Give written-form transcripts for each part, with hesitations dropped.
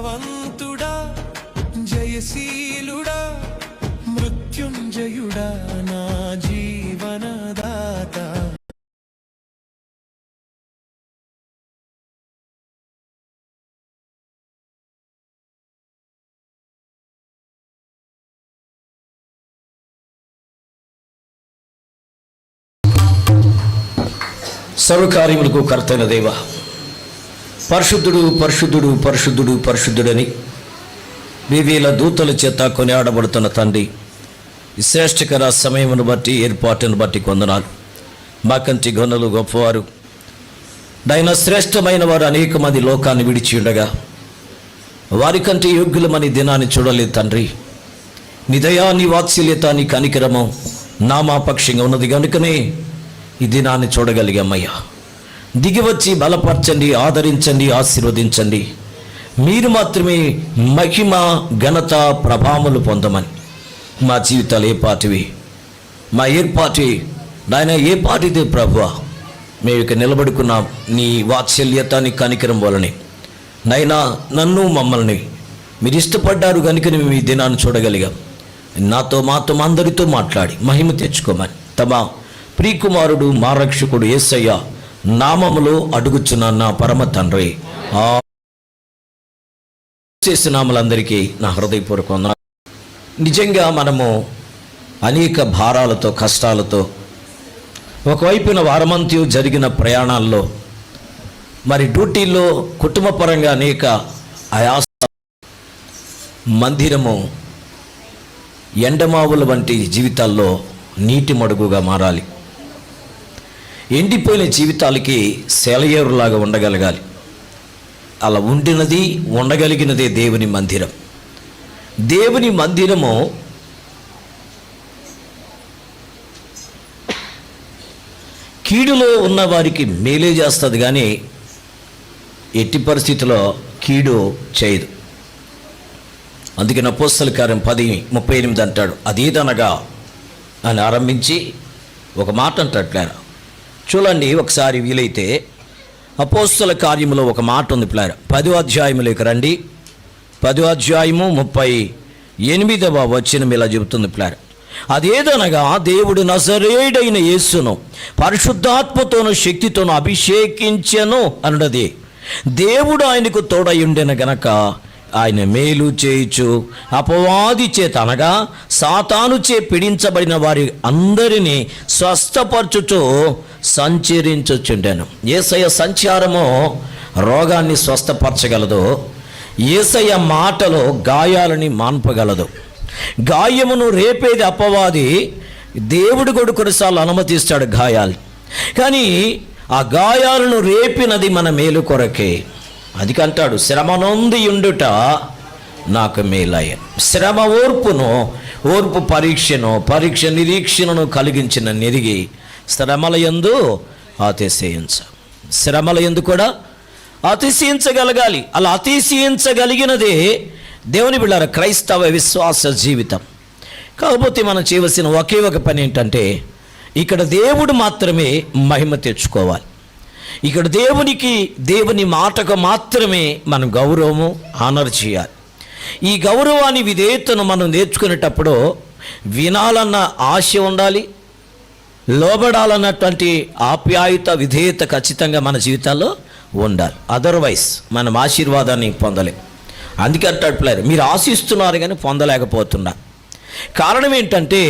బలవంతుడా, జయశీలుడా, మృత్యుంజయుడా, నా జీవనదాత. సర్వకార్యములకు కర్తైన దేవ, పరిశుద్ధుడు పరిశుద్ధుడు పరిశుద్ధుడు పరిశుద్ధుడని వివేల దూతల చేత కొనియాడబడుతున్న తండ్రి, ఈ శ్రేష్టకర సమయమును బట్టి ఏర్పాటును బట్టి కొందనాలు. మాకంటి గొన్నలు గొప్పవారు దైన శ్రేష్టమైన వారు అనేక మంది లోకాన్ని విడిచి ఉండగా వారికంటే యోగ్యులమని దినాన్ని చూడలేదు తండ్రి. నీ దయా, నీ వాత్సల్యత, నీ కనికరము నామాపక్షంగా ఉన్నది కనుకనే ఈ దినాన్ని చూడగలిగామయ్యా. దిగివచ్చి బలపరచండి, ఆదరించండి, ఆశీర్వదించండి. మీరు మాత్రమే మహిమ, ఘనత, ప్రభావములు పొందమని. మా జీవితాలు ఏ పాటివి, మా ఏర్పాటి నాయన ఏ పాటిదే ప్రభువా, మేము ఇక నిలబడుకున్నాం నీ వాత్సల్యత, నీ కనికరం వలనే. నైనా నన్ను మమ్మల్ని మీరు ఇష్టపడ్డారు కనుక మేము ఈ దినాన్ని చూడగలిగాం. నాతో మాతో అందరితో మాట్లాడి మహిమ తెచ్చుకోమని తమ ప్రియకుమారుడు మా రక్షకుడు యేసయ్య నామములో అడుగుచున్నాను నా పరమ తండ్రి. చేసిన నామలందరికీ నా హృదయపూర్వక వందనాలు. నిజంగా మనము అనేక భారాలతో, కష్టాలతో, ఒకవైపున వారమంత్యం జరిగిన ప్రయాణాల్లో, మరి డ్యూటీల్లో, కుటుంబపరంగా అనేక ఆయాస, మందిరము ఎండమావుల వంటి జీవితాల్లో నీటి మడుగుగా మారాలి. ఎండిపోయిన జీవితాలకి సెలయేరులాగా ఉండగలగాలి. అలా ఉండినది, ఉండగలిగినదే దేవుని మందిరం. దేవుని మందిరము కీడులో ఉన్న వారికి మేలే చేస్తుంది కానీ ఎట్టి పరిస్థితిలో కీడు చేయదు. అందుకని అపోస్తల కార్యం 10:38 అంటాడు, అదేదనగా అని ఆరంభించి ఒక మాట అంటాడు. చూడండి ఒకసారి వీలైతే అపోస్తల కార్యములో ఒక మాట ఉంది ప్లార. 10వ అధ్యాయములోకి రండి. 10వ అధ్యాయము 38వ వచనం ఇలా చెబుతుంది ప్లార. అదేదనగా దేవుడు నజరేయుడైన యేసును పరిశుద్ధాత్మతోను శక్తితోను అభిషేకించెను అన్నది. దేవుడు ఆయనకు తోడయుండెన గనక ఆయన మేలు చేయుచు అపవాది చేత అనగా సాతాను చే పీడించబడిన వారి అందరినీ స్వస్థపరచుచు సంచరించుచుండెను. యేసయ్య సంచారము రోగాన్ని స్వస్థపరచగలదు. యేసయ్య మాటలో గాయాలని మాన్పగలదు. గాయమును రేపేది అపవాది. దేవుడు కూడా కొన్నిసార్లు అనుమతిస్తాడు గాయాలు, కానీ ఆ గాయాలను రేపినది మన మేలు కొరకే. అది కంటాడు, శ్రమ నొంది ఉండుట నాకు మేలయ్య. శ్రమ ఓర్పును, ఓర్పు పరీక్షను, పరీక్ష నిరీక్షణను కలిగించిన నెరిగి శ్రమల యందు అతిశయించ. శ్రమల యందు కూడా అతిశయించగలగాలి. అలా అతిశయించగలిగినదే దేవుని బిడ్డలారా క్రైస్తవ విశ్వాస జీవితం. కాకపోతే మనం చేయవలసిన ఒకే ఒక పని ఏంటంటే, ఇక్కడ దేవుడు మాత్రమే మహిమ తెచ్చుకోవాలి. ఇక్కడ దేవుని మాటకు మాత్రమే మనం గౌరవము, ఆనర్ చేయాలి. ఈ గౌరవాన్ని, విధేయతను మనం నేర్చుకునేటప్పుడు వినాలన్న ఆశ ఉండాలి, లోబడాలన్నటువంటి ఆప్యాయత, విధేయత ఖచ్చితంగా మన జీవితాల్లో ఉండాలి. అదర్వైజ్ మనం ఆశీర్వాదాన్ని పొందలేం. అందుకే అంటాడు, మీరు ఆశిస్తున్నారు కానీ పొందలేకపోతున్నారు. కారణం ఏంటంటే,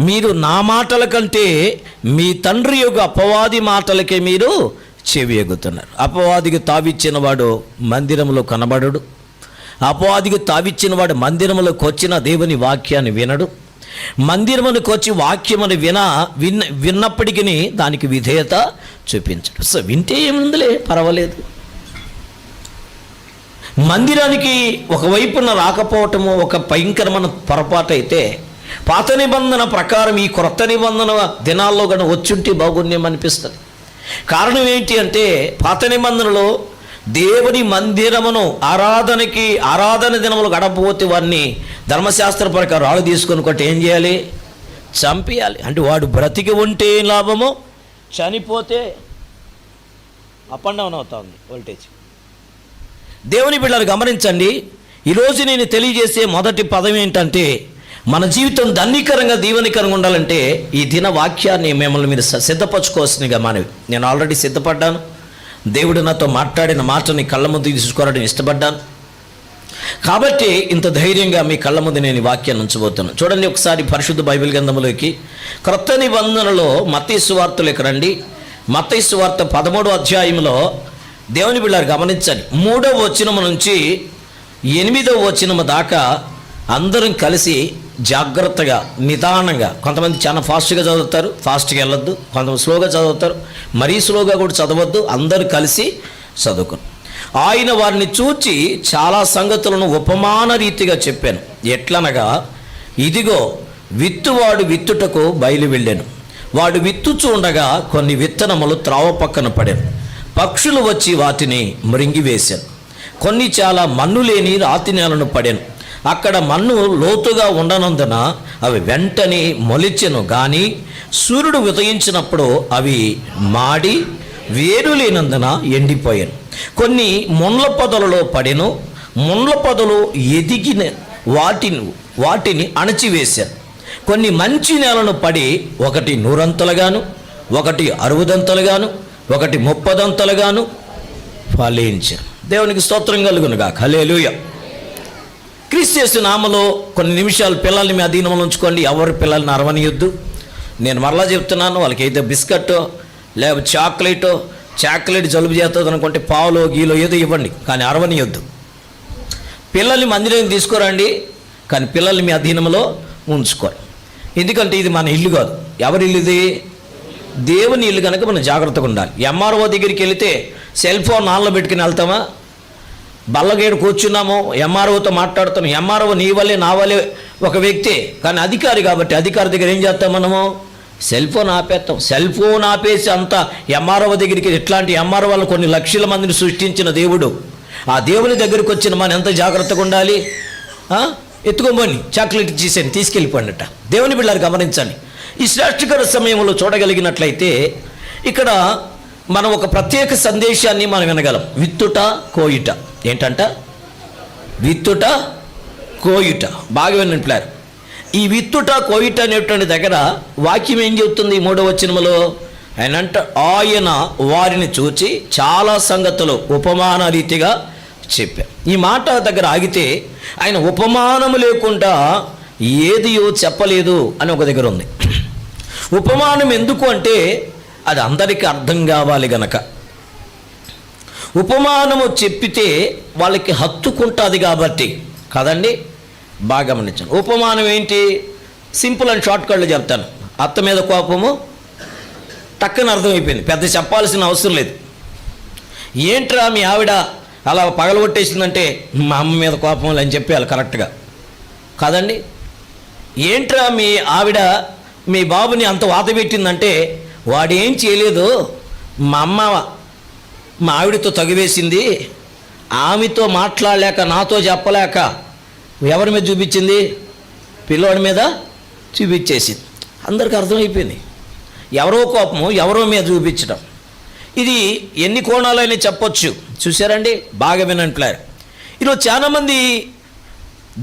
మీరు నా మాటల కంటే మీ తండ్రి యొక్క అపవాది మాటలకే మీరు చెవి ఎగుతున్నారు. అపవాదికి తావిచ్చిన వాడు మందిరంలో కనబడడు. అపవాదికి తావిచ్చిన వాడు మందిరంలోకి వచ్చిన దేవుని వాక్యాన్ని వినడు. మందిరమునికి వచ్చి వాక్యమును విన్నప్పటికీ దానికి విధేయత చూపించడు. సో వింటే ఏముందిలే, పర్వాలేదు. మందిరానికి ఒకవైపున రాకపోవటము ఒక భయంకరమైన పొరపాటు అయితే, పాత నిబంధన ప్రకారం ఈ క్రొత్త నిబంధన దినాల్లో కానీ వచ్చుంటే బాగుండేం అనిపిస్తుంది. కారణం ఏంటి అంటే, పాత నిబంధనలో దేవుని మందిరమును ఆరాధన దినములు గడపపోతే వారిని ధర్మశాస్త్ర ప్రకారం రాళ్ళు తీసుకొని కొట్టి ఏం చేయాలి? చంపేయాలి. అంటే వాడు బ్రతికి ఉంటే ఏం లాభమో, చనిపోతే అప్ అండ్ డౌన్ అవుతా ఉంది వోల్టేజ్. దేవుని బిడ్డలు గమనించండి, ఈరోజు నేను తెలియజేసే మొదటి పదం ఏంటంటే, మన జీవితం ధన్యకరంగా దీవెనకరంగా ఉండాలంటే ఈ దిన వాక్యాన్ని మిమ్మల్ని మీరు సిద్ధపరచుకోవాల్సిందిగా మనవి. నేను ఆల్రెడీ సిద్ధపడ్డాను. దేవుడు నాతో మాట్లాడిన మాటని కళ్ళ ముందు తీసుకోవడం ఇష్టపడ్డాను కాబట్టి ఇంత ధైర్యంగా మీ కళ్ళ ముందు నేను ఈ వాక్యాన్ని ఉంచబోతున్నాను. చూడండి ఒకసారి పరిశుద్ధ బైబిల్ గ్రంథంలోకి, క్రొత్త నిబంధనలో మత్తయి సువార్తలోకి రండి. మత్తయి సువార్త 13వ అధ్యాయంలో దేవుని బిడ్డలారు గమనించండి, 3వ వచనం నుంచి 8వ వచనం దాకా అందరం కలిసి జాగ్రత్తగా నిదానంగా, కొంతమంది చాలా ఫాస్ట్గా చదువుతారు, ఫాస్ట్గా వెళ్ళొద్దు, కొంతమంది స్లోగా చదువుతారు, మరీ స్లోగా కూడా చదవద్దు, అందరూ కలిసి చదువుకుని. ఆయన వారిని చూచి చాలా సంగతులను ఉపమాన రీతిగా చెప్పాను. ఎట్లనగా, ఇదిగో విత్తువాడు విత్తుటకు బయలు వెళ్ళాను. వాడు విత్తుచూ ఉండగా కొన్ని విత్తనములు త్రావ పక్కన పడాను. పక్షులు వచ్చి వాటిని మృంగివేశాను. కొన్ని చాలా మన్ను లేని రాతి నేలను పడాను. అక్కడ మన్ను లోతుగా ఉండనందున అవి వెంటనే మొలిచెను, కానీ సూర్యుడు ఉదయించినప్పుడు అవి మాడి వేరు లేనందున ఎండిపోయాను. కొన్ని ముండ్ల పొదలలో పడెను. ముండ్ల పొదలు ఎదిగిన వాటిని అణచివేశాను. కొన్ని మంచి నేలను పడి ఒకటి 100 ఒకటి 60 ఒకటి 30 ఫలించాను. దేవునికి స్తోత్రం కలుగునుగాక. హల్లెలూయా. క్రీస్తు నామములో కొన్ని నిమిషాలు పిల్లల్ని మీ అధీనంలో ఉంచుకోండి. ఎవరి పిల్లల్ని అరవనియొద్దు. నేను మరలా చెప్తున్నాను, వాళ్ళకి అయితే బిస్కెట్టో లేకపోతే చాక్లెట్ జలుబు చేస్తుంది అనుకుంటే పావులో గీలో ఏదో ఇవ్వండి, కానీ అరవనియొద్దు. పిల్లల్ని మందిరానికి తీసుకురండి, కానీ పిల్లల్ని మీ అధీనంలో ఉంచుకోండి. ఎందుకంటే ఇది మన ఇల్లు కాదు. ఎవరి ఇల్లు ఇది? దేవుని ఇల్లు కనుక మనం జాగ్రత్తగా ఉండాలి. ఎంఆర్ఓ దగ్గరికి వెళితే సెల్ ఫోన్ ఆన్లో పెట్టుకుని వెళ్తామా? బల్లగేడు కూర్చున్నాము, ఎంఆర్ఓతో మాట్లాడుతున్నాం. ఎంఆర్ఓ నీ వల్లే నా వల్లే ఒక వ్యక్తే, కానీ అధికారి కాబట్టి అధికారి దగ్గర ఏం చేస్తాం మనము? సెల్ ఫోన్ ఆపేస్తాం. సెల్ ఫోన్ ఆపేసి అంతా ఎంఆర్ఓ దగ్గరికి. ఇట్లాంటి ఎంఆర్ఓ వాళ్ళు కొన్ని లక్షల మందిని సృష్టించిన దేవుడు. ఆ దేవుని దగ్గరికి వచ్చిన మనం ఎంత జాగ్రత్తగా ఉండాలి? ఎత్తుకోమని చాక్లెట్ ఇచ్చేసాను, తీసుకెళ్ళిపోండిట. దేవుని బిడ్డలారు గమనించండి. ఈ శ్రేష్ఠకర సమయంలో చూడగలిగినట్లయితే ఇక్కడ మనం ఒక ప్రత్యేక సందేశాన్ని మనం వినగలం. విత్తుట కోయుట. ఏంటంట? విత్తుట కోయుట. బాగా విన్నట్లేరు. ఈ విత్తుట కోయుట అనేటువంటి దగ్గర వాక్యం ఏం చెబుతుంది? 3వ వచనములో ఆయన వారిని చూచి చాలా సంగతులు ఉపమాన రీతిగా చెప్పారు. ఈ మాట దగ్గర ఆగితే ఆయన ఉపమానము లేకుండా ఏదియో చెప్పలేదు అని ఒక దగ్గర ఉంది. ఉపమానం ఎందుకు అంటే అది అందరికీ అర్థం కావాలి గనక. ఉపమానము చెప్పితే వాళ్ళకి హత్తుకుంటుంది కాబట్టి కదండి. బాగా గమనించండి. ఉపమానం ఏంటి? సింపుల్ అండ్ షార్ట్ కట్లో చెప్తాను. అత్త మీద కోపము టక్కన అర్థమైపోయింది, పెద్ద చెప్పాల్సిన అవసరం లేదు. ఏంట్రా మీ ఆవిడ అలా పగలగొట్టేసిందంటే మా అమ్మ మీద కోపం అని చెప్పేయాలి కరెక్ట్గా కదండి. ఏంట్రా మీ ఆవిడ మీ బాబుని అంత వాత పెట్టిందంటే వాడేం చేయలేదు, మా ఆవిడతో తగివేసింది, ఆమెతో మాట్లాడలేక నాతో చెప్పలేక ఎవరి మీద చూపించింది? పిల్లోడి మీద చూపించేసింది. అందరికీ అర్థమైపోయింది. ఎవరో కోపము ఎవరో మీద చూపించడం. ఇది ఎన్ని కోణాలైనా చెప్పొచ్చు. చూసారండి, బాగా వినంట్లేరు. ఈరోజు చాలామంది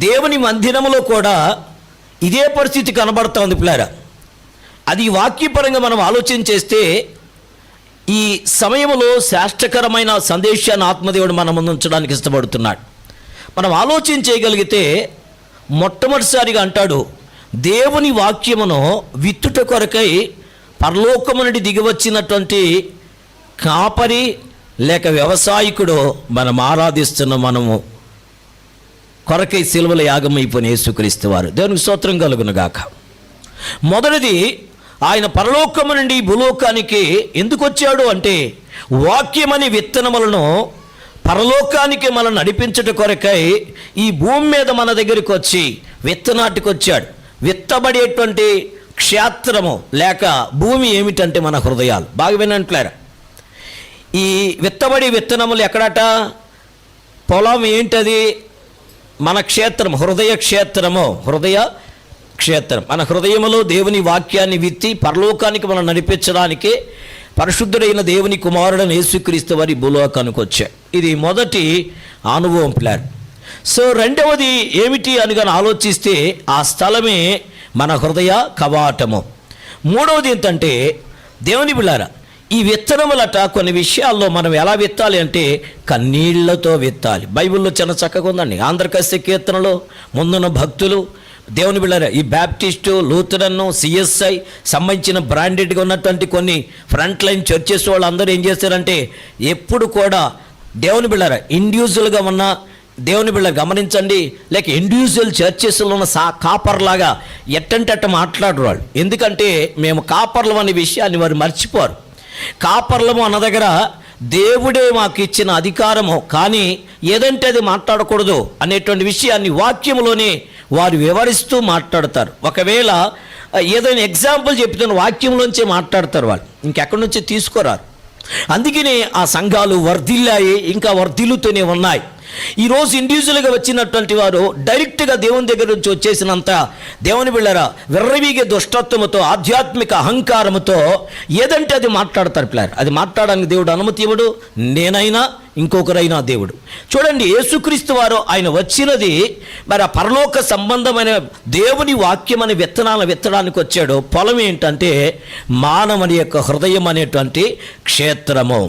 దేవుని మందిరములో కూడా ఇదే పరిస్థితి కనబడుతుంది పిల్లారా. అది వాక్యపరంగా మనం ఆలోచన చేస్తే ఈ సమయంలో శ్రేష్టకరమైన సందేశాన్ని ఆత్మదేవుడు మన ముందు ఉంచడానికి ఇష్టపడుతున్నాడు. మనం ఆలోచన చేయగలిగితే మొట్టమొదటిసారిగా అంటాడు, దేవుని వాక్యమును విత్తుట కొరకై పరలోకము నుండి దిగివచ్చినటువంటి కాపరి లేక వ్యవసాయకుడు మనం ఆరాధిస్తున్న మనము కొరకై సిలువల యాగమైపోయిన యేసుక్రీస్తు వారు. దేవునికి స్తోత్రం కలుగునుగాక. మొదటిది, ఆయన పరలోకము నుండి భూలోకానికి ఎందుకు వచ్చాడు అంటే వాక్యమని విత్తనములను పరలోకానికి మనం నడిపించుట కొరకై ఈ భూమి మీద మన దగ్గరికి వచ్చి విత్తనాటికి వచ్చాడు. విత్తబడేటువంటి క్షేత్రము లేక భూమి ఏమిటంటే మన హృదయాలు. బాగా వినంట్లేరా. ఈ విత్తబడి విత్తనములు ఎక్కడట? పొలం ఏంటది? మన క్షేత్రం, హృదయ క్షేత్రము. హృదయ క్షేత్రం మన హృదయములో దేవుని వాక్యాన్ని విత్తి పరలోకానికి మనం నడిపించడానికి పరిశుద్ధుడైన దేవుని కుమారుడైన యేసుక్రీస్తు వారి భూలోకానికి వచ్చాడు. ఇది మొదటి అనుభవం ప్లాన్. సో రెండవది ఏమిటి అని కానీ ఆలోచిస్తే ఆ స్థలమే మన హృదయ కవాటము. మూడవది ఏంటంటే దేవుని బిళ్ళారా, ఈ విత్తనములట కొన్ని విషయాల్లో మనం ఎలా విత్తాలి అంటే కన్నీళ్లతో విత్తాలి. బైబిల్లో చాలా చక్కగా ఉందండి. ఆంధ్రకస్య కీర్తనలో ముందున్న భక్తులు దేవుని బిళ్ళారా, ఈ బ్యాప్టిస్టు, లూథరన్, సిఎస్ఐ సంబంధించిన బ్రాండెడ్గా ఉన్నటువంటి కొన్ని ఫ్రంట్ లైన్ చర్చెస్ వాళ్ళు అందరూ ఏం చేస్తారంటే ఎప్పుడు కూడా దేవుని బిళ్ళారా ఇండివిజువల్గా ఉన్న దేవుని బిళ్ళ గమనించండి, లేక ఇండివిజువల్ చర్చెస్లో ఉన్న కాపర్లాగా ఎట్టంటే అట్ట మాట్లాడరు వాళ్ళు. ఎందుకంటే మేము కాపర్లం అనే విషయాన్ని వారు మర్చిపోరు. కాపర్లము అన్న దగ్గర దేవుడే మాకు ఇచ్చిన అధికారము, కానీ ఏదంటే అది మాట్లాడకూడదు అనేటువంటి విషయాన్ని వాక్యంలోనే వారు వివరిస్తూ మాట్లాడతారు. ఒకవేళ ఏదైనా ఎగ్జాంపుల్ చెప్తున్న వాక్యంలోంచే మాట్లాడతారు వాళ్ళు, ఇంకెక్కడి నుంచి తీసుకురారు. అందుకనే ఆ సంఘాలు వర్ధిల్లాయి, ఇంకా వర్ధిల్లుతూనే ఉన్నాయి. ఈరోజు ఇండివిజువల్గా వచ్చినటువంటి వారు డైరెక్ట్గా దేవుని దగ్గర నుంచి వచ్చేసినంత దేవుని బిళ్ళరా విర్రవీగే దుష్టత్వముతో, ఆధ్యాత్మిక అహంకారముతో ఏదంటే అది మాట్లాడతారు ప్లాన్. అది మాట్లాడడానికి దేవుడు అనుమతి ఇవ్వడు, నేనైనా ఇంకొకరైనా దేవుడు. చూడండి, యేసుక్రీస్తు వారు ఆయన వచ్చినది మరి ఆ పరలోక సంబంధమైన దేవుని వాక్యం అనే విత్తనాలను విత్తడానికి వచ్చాడు. పొలం ఏంటంటే మానవుని యొక్క హృదయం అనేటువంటి క్షేత్రము.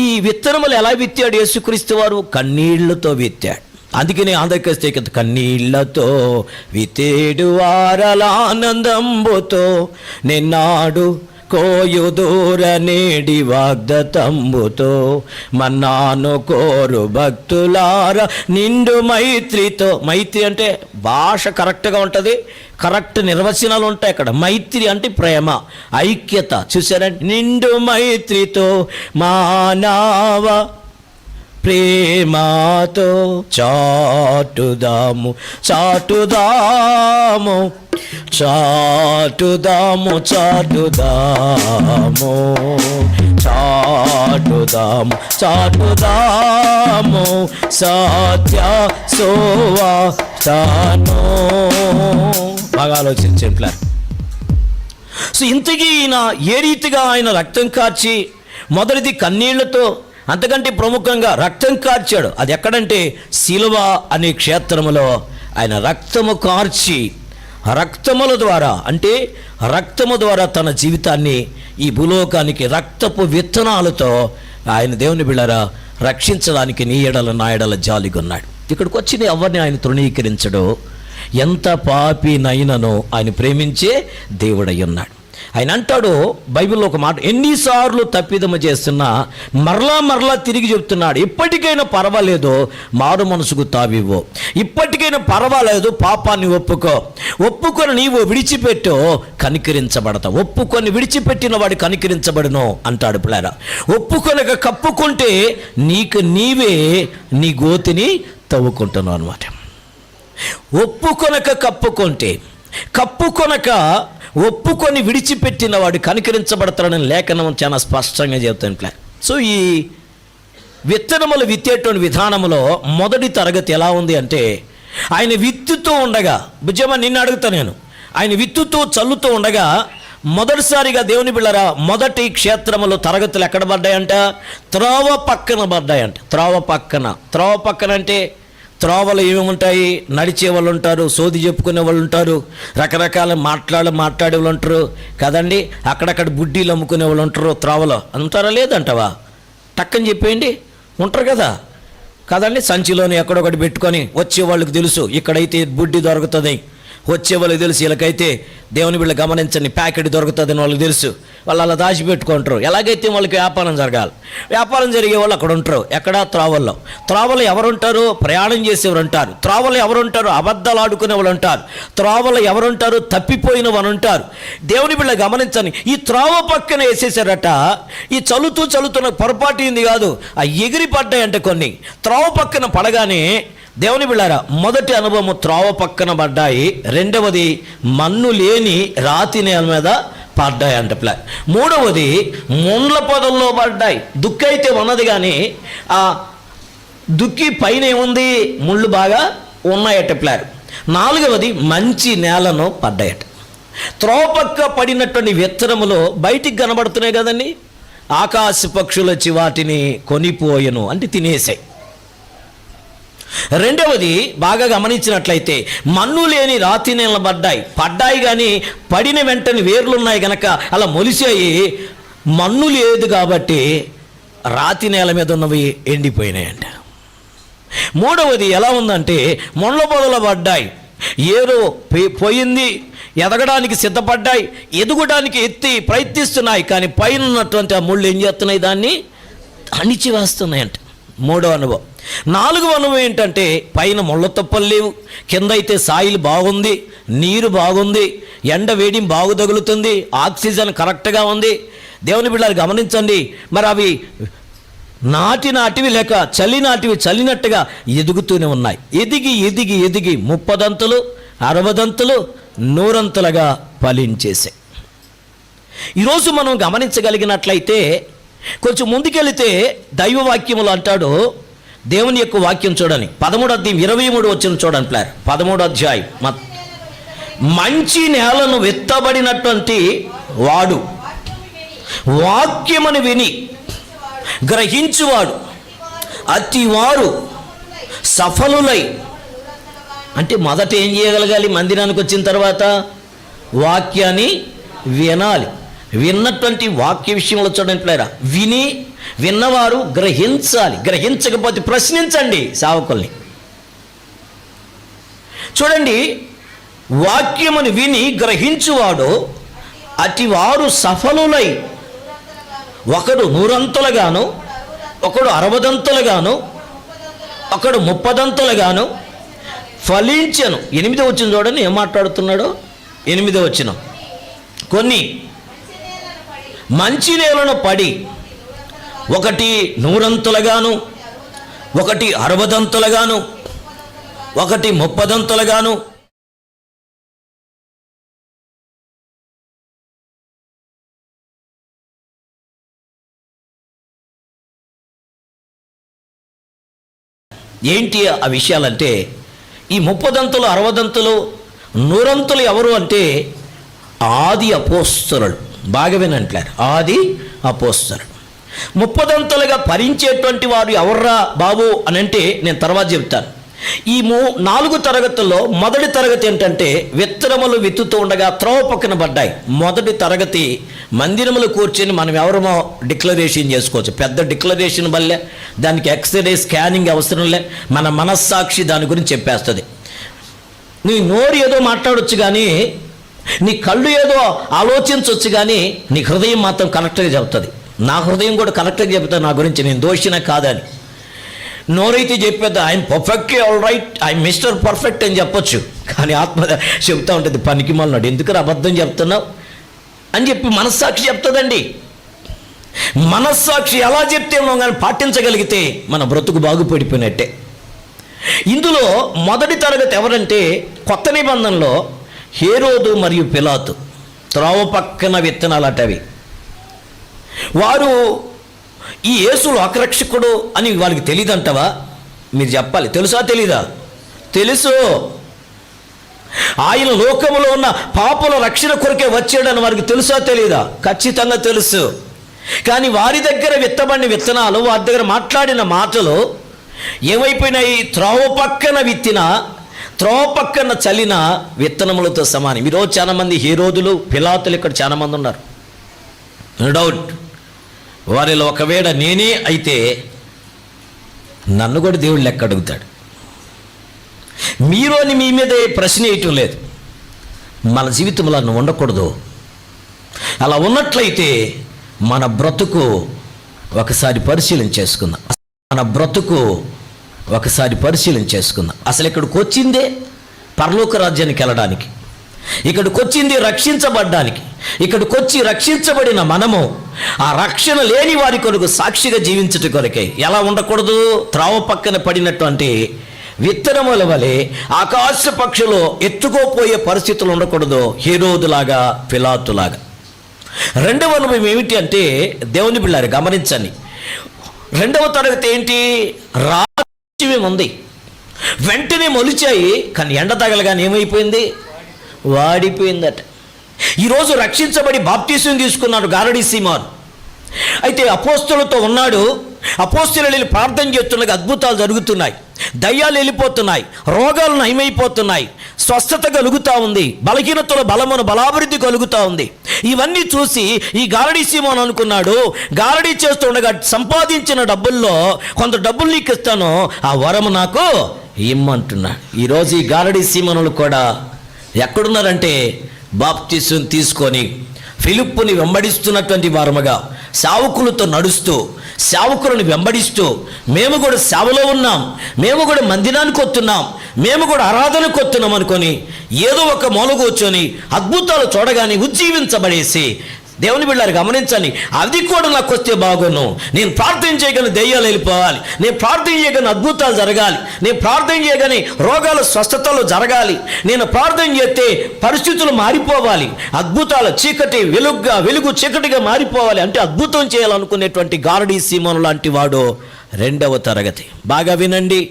ఈ విత్తనములు ఎలా విత్తాడు యేసుక్రీస్తు వారు? కన్నీళ్లతో విత్తాడు. అందుకనే ఆంధ్రకస్తే కన్నీళ్లతో వితేడు వారలానందంబుతో నిన్నాడు కోయుదూర నేడి వాగ్దతంబుతో మన్నాను కోరు భక్తులార నిండు మైత్రితో. మైత్రి అంటే భాష కరెక్ట్గా ఉంటుంది, కరెక్ట్ నిర్వచనాలు ఉంటాయి అక్కడ. మైత్రి అంటే ప్రేమ, ఐక్యత. చూసారంటే నిండు మైత్రితో మానవ ప్రేమతో చాటుదాము చాటుదాము చాటుదాము చాటుదాము చాటుదాము చాటుదాము సత్య సువార్తను. బాగా ఆలోచించండి ప్లాన్. సో ఇంతకీ ఈయన ఏ రీతిగా ఆయన రక్తం కార్చి, మొదటిది కన్నీళ్లతో, అంతకంటే ప్రముఖంగా రక్తం కార్చాడు. అది ఎక్కడంటే శిలువ అనే క్షేత్రములో ఆయన రక్తము కార్చి, రక్తముల ద్వారా అంటే రక్తము ద్వారా తన జీవితాన్ని ఈ భూలోకానికి రక్తపు విత్తనాలతో ఆయన దేవుని బిళ్ళరా రక్షించడానికి నీ ఎడల నా ఎడల జాలిగొన్నాడు. ఇక్కడికి వచ్చి ఎవరిని ఆయన తృణీకరించడో, ఎంత పాపినైనను ఆయన ప్రేమించే దేవుడై ఉన్నాడు. ఆయన అంటాడు బైబిల్లో ఒక మాట, ఎన్నిసార్లు తప్పిదము చేస్తున్నా మరలా తిరిగి చెప్తున్నాడు, ఇప్పటికైనా పర్వాలేదు మారు మనసుకు తావివ్వు, ఇప్పటికైనా పర్వాలేదు పాపాన్ని ఒప్పుకొని నీవు విడిచిపెట్టు కనికరించబడతావు. ఒప్పుకొని విడిచిపెట్టిన వాడు కనికరించబడును అంటాడు పిల్లరా. ఒప్పుకొనక కప్పుకుంటే నీకు నీవే నీ గోతిని తవ్వుకుంటున్నావు అనమాట. ఒప్పుకొనక కప్పుకుంటే, కప్పుకొనక ఒప్పుకొని విడిచిపెట్టిన వాడు కనికరించబడతాడని లేఖనం చాలా స్పష్టంగా చెబుతాను. సో ఈ విత్తనములు విత్తేటువంటి విధానంలో మొదటి తరగతి ఎలా ఉంది అంటే, ఆయన విత్తుతూ ఉండగా, భుజమా నిన్ను అడుగుతా నేను, ఆయన విత్తుతూ చల్లుతూ ఉండగా మొదటిసారిగా దేవుని బిళ్ళరా మొదటి క్షేత్రములు తరగతులు ఎక్కడ పడ్డాయంట? త్రోవ పక్కన పడ్డాయంట. త్రోవ పక్కన అంటే త్రోవలు ఏమేముంటాయి? నడిచే వాళ్ళు ఉంటారు, సోది చెప్పుకునే వాళ్ళు ఉంటారు, రకరకాల మాట్లాడే వాళ్ళు ఉంటారు కదండి. అక్కడక్కడ బుడ్డీలు అమ్ముకునే వాళ్ళు ఉంటారు త్రోవలో. అంటారా లేదంటావా? టక్కని చెప్పేయండి, ఉంటారు కదా కదండి. సంచిలోని ఎక్కడొకటి పెట్టుకొని వచ్చే వాళ్ళకి తెలుసు ఇక్కడైతే బుడ్డి దొరుకుతుంది, వచ్చే వాళ్ళకి తెలుసు వీళ్ళకైతే దేవుని బిళ్ళ గమనించండి ప్యాకెట్ దొరుకుతుందని వాళ్ళకి తెలుసు. వాళ్ళు అలా దాచిపెట్టుకుంటారు. ఎలాగైతే వాళ్ళకి వ్యాపారం జరగాలి, వ్యాపారం జరిగే వాళ్ళు అక్కడ ఉంటారు. ఎక్కడ? త్రోవలో ఎవరుంటారు? ప్రయాణం చేసేవారు ఉంటారు. త్రోవలో ఎవరుంటారు? అబద్ధాలు ఆడుకునే వాళ్ళు ఉంటారు. త్రోవలో ఎవరుంటారు? తప్పిపోయిన వాళ్ళు ఉంటారు. దేవుని బిళ్ళ గమనించండి, ఈ త్రోవ పక్కన వేసేసారట. ఈ చల్లుతున్న పొరపాటు ఏంది కాదు, ఆ ఎగిరి పడ్డాయంటే కొన్ని. త్రోవ పక్కన పడగానే దేవుని బిళ్ళారా మొదటి అనుభవం త్రోవ పక్కన పడ్డాయి. రెండవది మన్ను లేని రాతి నేల మీద పడ్డాయి అంట ప్లాన్. మూడవది ముండ్ల పొదల్లో పడ్డాయి. దుక్కి అయితే ఉన్నది కానీ ఆ దుక్కి పైన ఏముంది? ముళ్ళు బాగా ఉన్నాయట ప్లాన్. నాలుగవది మంచి నేలను పడ్డాయట. త్రోవ పక్క పడినటువంటి విత్తనములు బయటికి కనబడుతున్నాయి కదండి, ఆకాశ పక్షులు వచ్చి వాటిని కొనిపోయెను, అంటే తినేసాయి. రెండవది బాగా గమనించినట్లయితే మన్ను లేని రాతి నేల పడ్డాయి కానీ పడిన వెంటనే వేర్లున్నాయి గనక అలా మొలిసాయి. మన్ను లేదు కాబట్టి రాతి నేల మీద ఉన్నవి ఎండిపోయినాయంట. మూడవది ఎలా ఉందంటే మొండ్ల పొదలు పడ్డాయి, ఏదో పోయింది, ఎదగడానికి సిద్ధపడ్డాయి, ఎదుగడానికి ఎత్తి ప్రయత్నిస్తున్నాయి, కానీ పైన ఉన్నటువంటి ఆ ముళ్ళు ఏం చేస్తున్నాయి, దాన్ని అణిచివేస్తున్నాయంట. మూడవ అనుభవం. నాలుగవ అనుభవం ఏంటంటే పైన ముళ్ళ తప్పలు లేవు, కింద అయితే సాయిల్ బాగుంది, నీరు బాగుంది, ఎండ వేడి బాగు తగులుతుంది, ఆక్సిజన్ కరెక్ట్గా ఉంది. దేవుని బిడ్డలు గమనించండి, మరి అవి నాటివి లేక చల్లినట్టుగా ఎదుగుతూనే ఉన్నాయి. ఎదిగి ఎదిగి ఎదిగి 30 అంతులు 60 అంతులు 100 అంతులుగా ఫలించేసాయి. ఈరోజు మనం గమనించగలిగినట్లయితే కొంచెం ముందుకెళితే దైవవాక్యములు అంటాడు, దేవుని యొక్క వాక్యం చూడని 13:23 వచ్చిన చూడండి ప్లార్. 13వ అధ్యాయం. మంచి నేలను విత్తబడినటువంటి వాడు వాక్యమును విని గ్రహించువాడు అతివారు సఫలులై. అంటే మొదట ఏం చేయగలగాలి? మందిరానికి వచ్చిన తర్వాత వాక్యాన్ని వినాలి. విన్నటువంటి వాక్య విషయంలో చూడండి ప్లేరా, విన్నవారు గ్రహించాలి. గ్రహించకపోతే ప్రశ్నించండి సేవకుల్ని. చూడండి, వాక్యమును విని గ్రహించువాడు అతివారు సఫలులై, ఒకడు 100 అంతులుగాను, ఒకడు 60 అంతులుగాను, ఒకడు 30 అంతులుగాను ఫలించెను. 8వ వచనం చూడండి ఏం మాట్లాడుతున్నాడో. 8వ వచనం, కొన్ని మంచి నేలను పడి ఒకటి 100 అంతులుగాను, ఒకటి 60 అంతులుగాను, ఒకటి 30 అంతులుగాను. ఏంటి ఆ విషయాలంటే, ఈ 30 అంతులు 60 అంతులు 100 అంతులు ఎవరు అంటే ఆది అపోస్తలుడు. బాగా వినంటారు, ఆది అపోస్తలుడు. 30 అంతులుగా భరించేటువంటి వారు ఎవర్రా బాబు అని అంటే నేను తర్వాత చెప్తాను. ఈ 4 తరగతుల్లో మొదటి తరగతి ఏంటంటే విత్తనములు విత్తుతూ ఉండగా త్రోవ పక్కన పడ్డాయి. మొదటి తరగతి మందిరములు కూర్చొని మనం ఎవరమో డిక్లరేషన్ చేసుకోవచ్చు. పెద్ద డిక్లరేషన్ వల్లే దానికి ఎక్స్రే స్కానింగ్ అవసరం లే, మన మనస్సాక్షి దాని గురించి చెప్పేస్తుంది. నీ నోరు ఏదో మాట్లాడవచ్చు కానీ, నీ కళ్ళు ఏదో ఆలోచించవచ్చు కానీ, నీ హృదయం మాత్రం కరెక్ట్గా చెబుతుంది. నా హృదయం కూడా కరెక్ట్గా చెబుతుంది నా గురించి, నేను దోషిన కాదని. నోరైతే చెప్పేది I'm perfectly all right, I'm mister perfect అని చెప్పొచ్చు, కానీ ఆత్మ చెబుతూ ఉంటుంది పనికి మళ్ళీ ఎందుకు అబద్ధం చెప్తున్నావు అని చెప్పి మనస్సాక్షి చెప్తుందండి. మనస్సాక్షి ఎలా చెప్తే మనం కానీ పాటించగలిగితే మన బ్రతుకు బాగుపడిపోయినట్టే. ఇందులో మొదటి తరగతి ఎవరంటే కొత్త నిబంధనలో హేరోదు మరియు పిలాతు, త్రోవ పక్కన విత్తనాలు అటవి. వారు ఈ యేసు లోకరక్షకుడు అని వాళ్ళకి తెలియదంటవా? మీరు చెప్పాలి. తెలుసా తెలీదా? తెలుసు. ఆయన లోకములో ఉన్న పాపుల రక్షణ కొరకే వచ్చాడని వారికి తెలుసా తెలీదా? ఖచ్చితంగా తెలుసు. కానీ వారి దగ్గర విత్తబడిన విత్తనాలు, వారి దగ్గర మాట్లాడిన మాటలు ఏమైపోయినాయి? త్రోవ పక్కన విత్తిన, త్రోవ పక్కన చల్లిన విత్తనములతో సమానం. ఈరోజు చాలామంది హేరోదులు పిలాతులు ఇక్కడ చాలామంది ఉన్నారు. నో డౌట్ వారిలో ఒకవేళ నేనే అయితే నన్ను కూడా దేవుడు లెక్క అడుగుతాడు. మీరోని మీ మీద ప్రశ్న వేయటం లేదు. మన జీవితంలో అలా ఉండకూడదు. అలా ఉన్నట్లయితే మన బ్రతుకు ఒకసారి పరిశీలన చేసుకుందాం. మన బ్రతుకు ఒకసారి పరిశీలన చేసుకుందాం. అసలు ఇక్కడికి వచ్చిందే పరలోక రాజ్యానికి వెళ్ళడానికి, ఇక్కడికి వచ్చింది రక్షించబడ్డానికి. ఇక్కడికి వచ్చి రక్షించబడిన మనము ఆ రక్షణ లేని వారి కొరకు సాక్షిగా జీవించట కొరకే. ఎలా ఉండకూడదు? త్రోవ పక్కన పడినటువంటి విత్తనముల వలె ఆకాశ పక్షులు ఎత్తుకోపోయే పరిస్థితులు ఉండకూడదు, హేరోదులాగా పిలాతులాగా. రెండవ అనుభవం ఏమిటి అంటే, దేవుని బిడ్డలారా గమనించండి, రెండవ తరగతి ఏంటి? రాజ్యం ఉంది, వెంటనే మొలిచాయి, కానీ ఎండ తగలగానే ఏమైపోయింది? వాడిపోయిందట. ఈరోజు రక్షించబడి బాప్తీసం తీసుకున్నాడు గారడీ సీమాను. అయితే అపోస్తలులతో ఉన్నాడు. అపోస్తలులు వెళ్ళి ప్రార్థన చేస్తుండగా అద్భుతాలు జరుగుతున్నాయి, దయ్యాలు వెళ్ళిపోతున్నాయి, రోగాలు నయమైపోతున్నాయి, స్వస్థత కలుగుతూ ఉంది, బలహీనతలో బలాభివృద్ధి కలుగుతూ ఉంది. ఇవన్నీ చూసి ఈ గారడీ సీమోను అనుకున్నాడు, గారడీ చేస్తుండగా సంపాదించిన డబ్బుల్లో కొంత డబ్బులు నీకు ఇస్తాను, ఆ వరము నాకు ఇమ్మంటున్నాడు. ఈరోజు ఈ గారడీ సీమోనులు కూడా ఎక్కడున్నారంటే బాప్తిసం తీసుకొని ఫిలిప్పుని వెంబడిస్తున్నటువంటి వారముగా సేవకులతో నడుస్తూ సేవకులను వెంబడిస్తూ మేము కూడా సేవలో ఉన్నాం, మేము కూడా మందిరానికి వస్తున్నాం, మేము కూడా ఆరాధనకు వస్తున్నాం అనుకొని ఏదో ఒక మూల కూర్చొని అద్భుతాలు చూడగానే ఉజ్జీవించబడేసి, దేవుని బిడ్డలారు గమనించాలి, అది కూడా నాకు వస్తే బాగును, నేను ప్రార్థన చేయగానే దెయ్యాలు వెళ్ళిపోవాలి, నేను ప్రార్థన చేయగానే అద్భుతాలు జరగాలి, నేను ప్రార్థన చేయగానే రోగాల స్వస్థతలు జరగాలి, నేను ప్రార్థన చేస్తే పరిస్థితులు మారిపోవాలి, అద్భుతాలు చీకటి వెలుగు చీకటిగా మారిపోవాలి అంటే అద్భుతం చేయాలనుకునేటువంటి గారడీ సీమోను లాంటి వాడు 2వ తరగతి. బాగా వినండి,